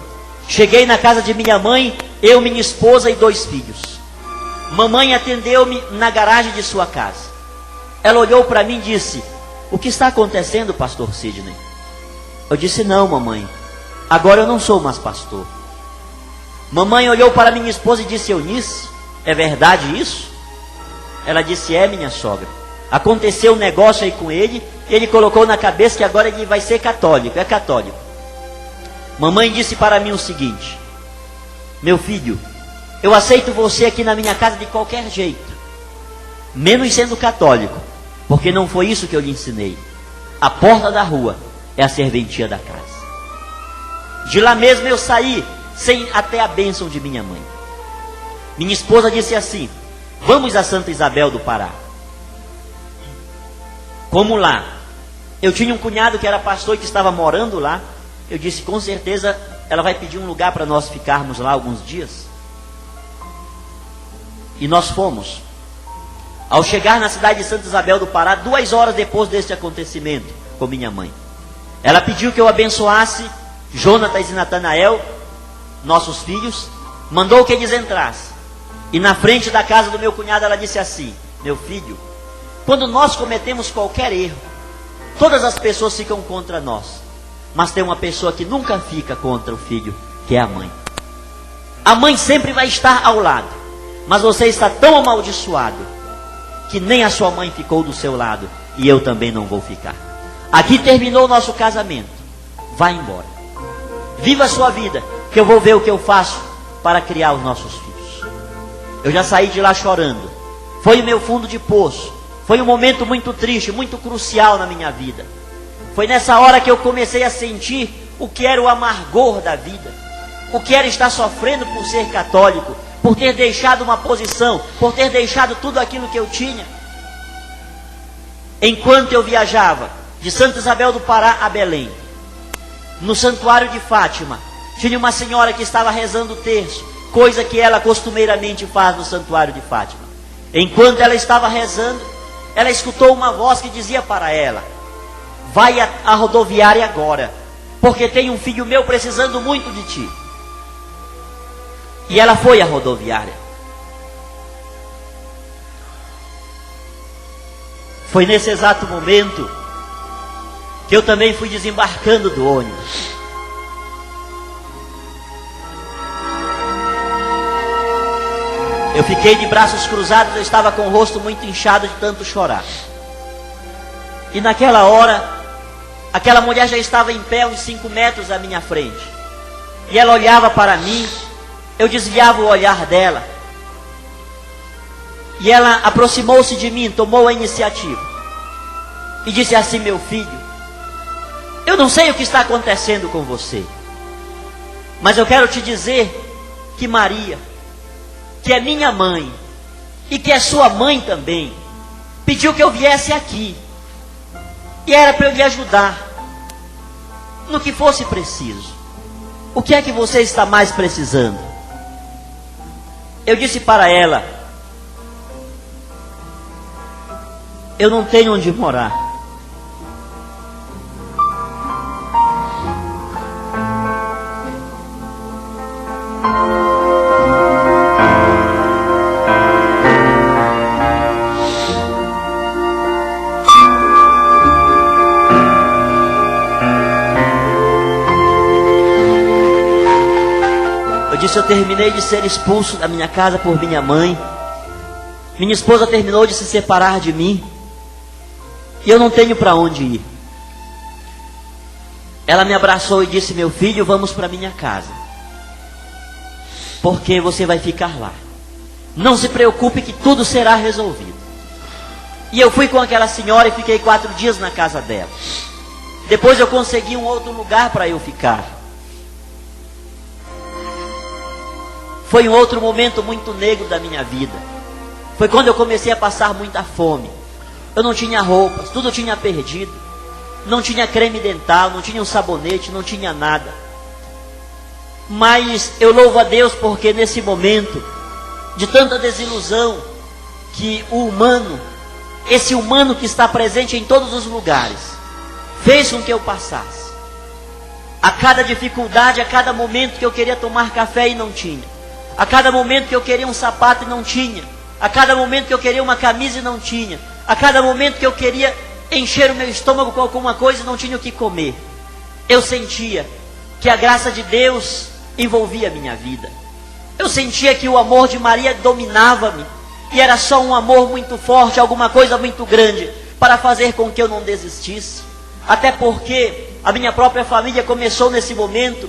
Cheguei na casa de minha mãe, eu, minha esposa e 2 filhos. Mamãe atendeu-me na garagem de sua casa. Ela olhou para mim e disse: o que está acontecendo, pastor Sidney? Eu disse: não, mamãe, agora eu não sou mais pastor. Mamãe olhou para minha esposa e disse: Eunice, é verdade isso? Ela disse: é, minha sogra. Aconteceu um negócio aí com ele, e ele colocou na cabeça que agora ele vai ser católico, é católico. Mamãe disse para mim o seguinte: meu filho, eu aceito você aqui na minha casa de qualquer jeito, menos sendo católico, porque não foi isso que eu lhe ensinei. A porta da rua é a serventia da casa. De lá mesmo eu saí sem até a bênção de minha mãe. Minha esposa disse assim: vamos a Santa Isabel do Pará. Como lá eu tinha um cunhado que era pastor e que estava morando lá, eu disse: com certeza ela vai pedir um lugar para nós ficarmos lá alguns dias. E nós fomos. Ao chegar na cidade de Santa Isabel do Pará, 2 horas depois deste acontecimento com minha mãe, ela pediu que eu abençoasse Jonatas e Natanael, nossos filhos, mandou que eles entrassem. E na frente da casa do meu cunhado ela disse assim: meu filho, quando nós cometemos qualquer erro, todas as pessoas ficam contra nós, mas tem uma pessoa que nunca fica contra o filho, que é a mãe. A mãe sempre vai estar ao lado, mas você está tão amaldiçoado que nem a sua mãe ficou do seu lado, e eu também não vou ficar. Aqui terminou o nosso casamento, vá embora, viva a sua vida, que eu vou ver o que eu faço para criar os nossos filhos. Eu já saí de lá chorando. Foi o meu fundo de poço. Foi um momento muito triste, muito crucial na minha vida. Foi nessa hora que eu comecei a sentir o que era o amargor da vida, o que era estar sofrendo por ser católico, por ter deixado uma posição, por ter deixado tudo aquilo que eu tinha. Enquanto eu viajava de Santa Isabel do Pará a Belém, no santuário de Fátima, tinha uma senhora que estava rezando o terço, coisa que ela costumeiramente faz no santuário de Fátima. Enquanto ela estava rezando, ela escutou uma voz que dizia para ela: vai à rodoviária agora, porque tem um filho meu precisando muito de ti. E ela foi à rodoviária. Foi nesse exato momento que eu também fui desembarcando do ônibus. Eu fiquei de braços cruzados, eu estava com o rosto muito inchado de tanto chorar. E naquela hora, aquela mulher já estava em pé uns 5 metros à minha frente. E ela olhava para mim, eu desviava o olhar dela. E ela aproximou-se de mim, tomou a iniciativa. E disse assim: meu filho, eu não sei o que está acontecendo com você, mas eu quero te dizer que Maria, que é minha mãe, e que é sua mãe também, pediu que eu viesse aqui. E era para eu lhe ajudar, no que fosse preciso. O que é que você está mais precisando? Eu disse para ela: eu não tenho onde morar. Eu terminei de ser expulso da minha casa por minha mãe. Minha esposa terminou de se separar de mim. E eu não tenho para onde ir. Ela me abraçou e disse: meu filho, vamos para minha casa, porque você vai ficar lá. Não se preocupe que tudo será resolvido. E eu fui com aquela senhora e fiquei 4 dias na casa dela. Depois eu consegui um outro lugar para eu ficar. foi um outro momento muito negro da minha vida. Foi quando eu comecei a passar muita fome. Eu não tinha roupas, tudo eu tinha perdido. Não tinha creme dental, não tinha um sabonete, não tinha nada. Mas eu louvo a Deus porque nesse momento de tanta desilusão, que o humano, esse humano que está presente em todos os lugares, fez com que eu passasse. A cada dificuldade, a cada momento que eu queria tomar café e não tinha. A cada momento que eu queria um sapato e não tinha. A cada momento que eu queria uma camisa e não tinha. A cada momento que eu queria encher o meu estômago com alguma coisa e não tinha o que comer. Eu sentia que a graça de Deus envolvia a minha vida. Eu sentia que o amor de Maria dominava-me. E era só um amor muito forte, alguma coisa muito grande, para fazer com que eu não desistisse. Até porque a minha própria família começou nesse momento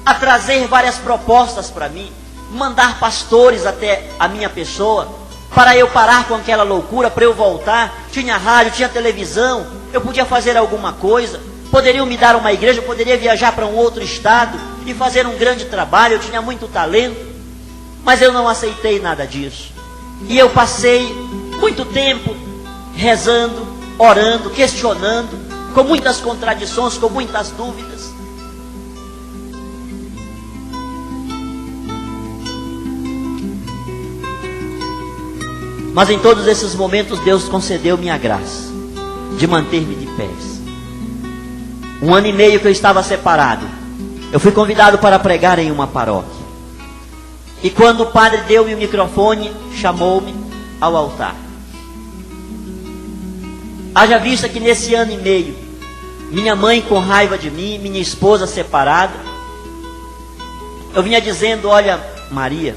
a trazer várias propostas para mim. Mandar pastores até a minha pessoa, para eu parar com aquela loucura, para eu voltar. Tinha rádio, tinha televisão, eu podia fazer alguma coisa. Poderiam me dar uma igreja, eu poderia viajar para um outro estado e fazer um grande trabalho, eu tinha muito talento. Mas eu não aceitei nada disso. E eu passei muito tempo rezando, orando, questionando, com muitas contradições, com muitas dúvidas. Mas em todos esses momentos Deus concedeu-me a graça de manter-me de pés. 1 ano e meio que eu estava separado, eu fui convidado para pregar em uma paróquia. E quando o padre deu-me o microfone, chamou-me ao altar. Haja vista que nesse ano e meio, minha mãe com raiva de mim, minha esposa separada, eu vinha dizendo: olha, Maria,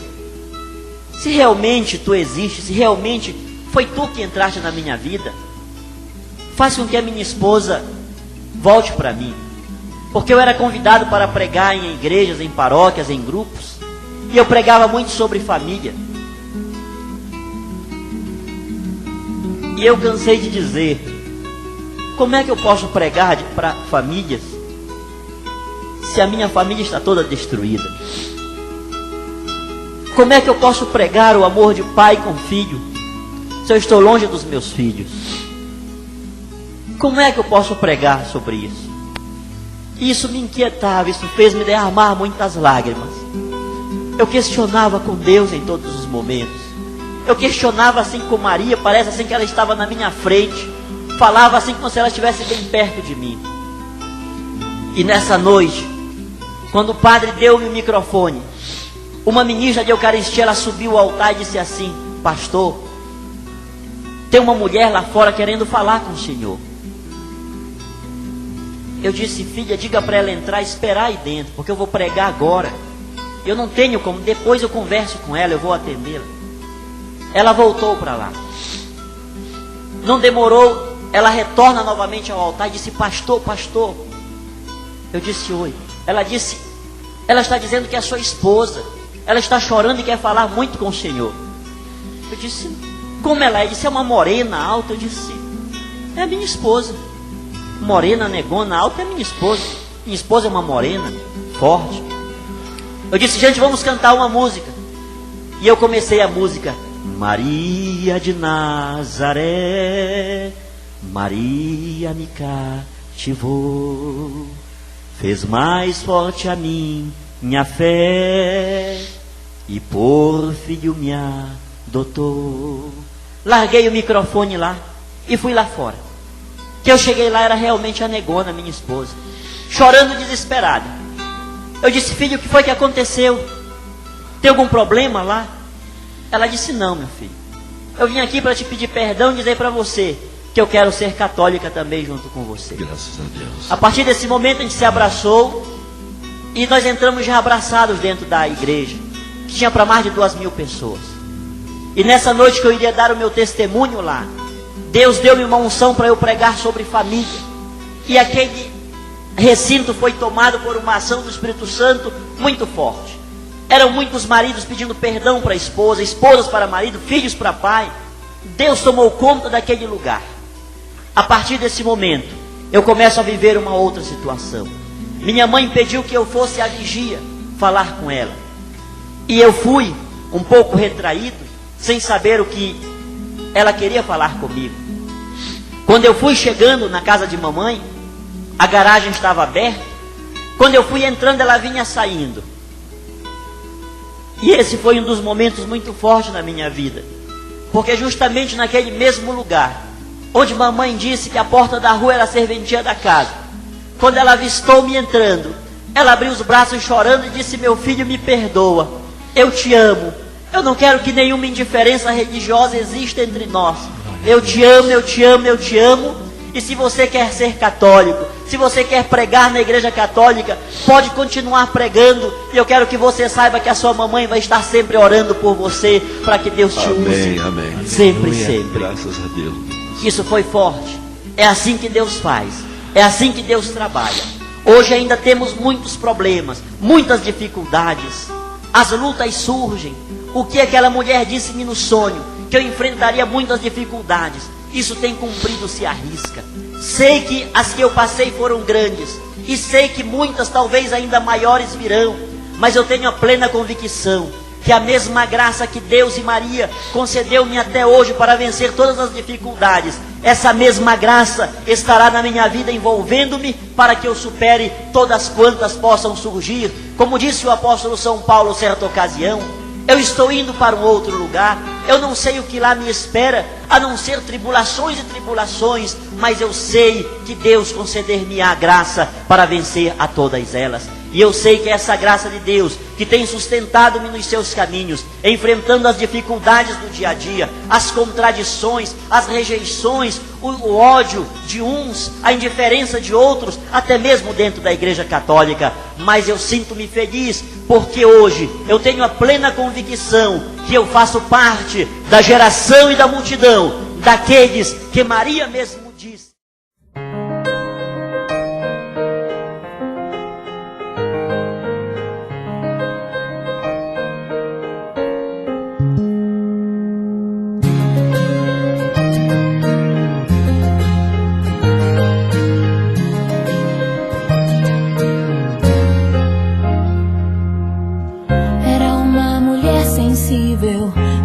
se realmente tu existes, se realmente foi tu que entraste na minha vida, faz com que a minha esposa volte para mim. Porque eu era convidado para pregar em igrejas, em paróquias, em grupos, e eu pregava muito sobre família. E eu cansei de dizer: como é que eu posso pregar para famílias se a minha família está toda destruída? Como é que eu posso pregar o amor de pai com filho se eu estou longe dos meus filhos? Como é que eu posso pregar sobre isso? Isso me inquietava, isso fez me derramar muitas lágrimas. Eu questionava com Deus em todos os momentos. Eu questionava assim com Maria, parece assim que ela estava na minha frente. Falava assim como se ela estivesse bem perto de mim. E nessa noite, quando o padre deu-me o microfone, uma ministra de Eucaristia, ela subiu ao altar e disse assim: pastor, tem uma mulher lá fora querendo falar com o senhor. Eu disse: filha, diga para ela entrar e esperar aí dentro, porque eu vou pregar agora. Eu não tenho como, depois eu converso com ela, eu vou atendê-la. Ela voltou para lá. Não demorou, ela retorna novamente ao altar e disse: pastor, pastor. Eu disse: oi. Ela disse: ela está dizendo que é sua esposa. Ela está chorando e quer falar muito com o senhor. Eu disse: como ela é? Ela disse: é uma morena alta. Eu disse: é minha esposa. Morena, negona, alta é minha esposa. Minha esposa é uma morena, forte. Eu disse: gente, vamos cantar uma música. E eu comecei a música: Maria de Nazaré, Maria me cativou, fez mais forte a minha fé, e por filho me adotou. Larguei o microfone lá e fui lá fora. Que eu cheguei lá, era realmente a negona, minha esposa, chorando desesperada. Eu disse: filho, o que foi que aconteceu? Tem algum problema lá? Ela disse: não, meu filho, eu vim aqui para te pedir perdão e dizer para você que eu quero ser católica também junto com você. Graças a Deus. A partir desse momento a gente se abraçou e nós entramos já abraçados dentro da igreja, que tinha para mais de 2.000 pessoas. E nessa noite que eu iria dar o meu testemunho lá, Deus deu-me uma unção para eu pregar sobre família. E aquele recinto foi tomado por uma ação do Espírito Santo muito forte. Eram muitos maridos pedindo perdão para a esposa, esposas para marido, filhos para pai. Deus tomou conta daquele lugar. A partir desse momento, eu começo a viver uma outra situação. Minha mãe pediu que eu fosse à vigia falar com ela. E eu fui um pouco retraído, sem saber o que ela queria falar comigo. Quando eu fui chegando na casa de mamãe, a garagem estava aberta. Quando eu fui entrando, ela vinha saindo. E esse foi um dos momentos muito fortes na minha vida, porque justamente naquele mesmo lugar, onde mamãe disse que a porta da rua era a serventia da casa, quando ela avistou-me entrando, ela abriu os braços chorando e disse: meu filho, me perdoa, eu te amo, eu não quero que nenhuma indiferença religiosa exista entre nós, eu te amo, eu te amo, eu te amo. E se você quer ser católico, se você quer pregar na igreja católica, pode continuar pregando. E eu quero que você saiba que a sua mamãe vai estar sempre orando por você, para que Deus te use. Amém. Sempre, sempre. Graças a Deus. Isso foi forte. É assim que Deus faz. É assim que Deus trabalha. Hoje ainda temos muitos problemas, muitas dificuldades. As lutas surgem. O que aquela mulher disse-me no sonho? Que eu enfrentaria muitas dificuldades. Isso tem cumprido-se à risca. Sei que as que eu passei foram grandes, e sei que muitas talvez ainda maiores virão, mas eu tenho a plena convicção que a mesma graça que Deus e Maria concedeu-me até hoje para vencer todas as dificuldades, essa mesma graça estará na minha vida envolvendo-me para que eu supere todas quantas possam surgir. Como disse o apóstolo São Paulo certa ocasião, eu estou indo para um outro lugar, eu não sei o que lá me espera, a não ser tribulações e tribulações, mas eu sei que Deus conceder-me-á graça para vencer a todas elas. E eu sei que essa graça de Deus, que tem sustentado-me nos seus caminhos, enfrentando as dificuldades do dia a dia, as contradições, as rejeições, o ódio de uns, a indiferença de outros, até mesmo dentro da igreja católica. Mas eu sinto-me feliz, porque hoje eu tenho a plena convicção que eu faço parte da geração e da multidão, daqueles que Maria mesmo disse.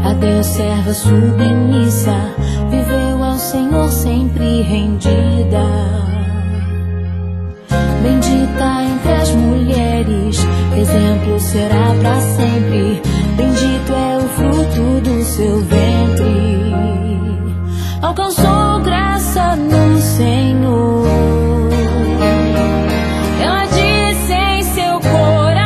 A Deus serva submissa, viveu ao Senhor sempre rendida. Bendita entre as mulheres, exemplo será para sempre. Bendito é o fruto do seu ventre. Alcançou graça no Senhor. Ela disse em seu coração: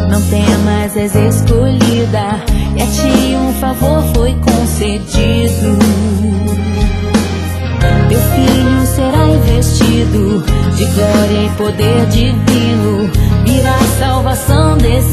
não temas, és escolhida, e a ti um favor foi concedido. Teu filho será investido de glória e poder divino, virá a salvação desse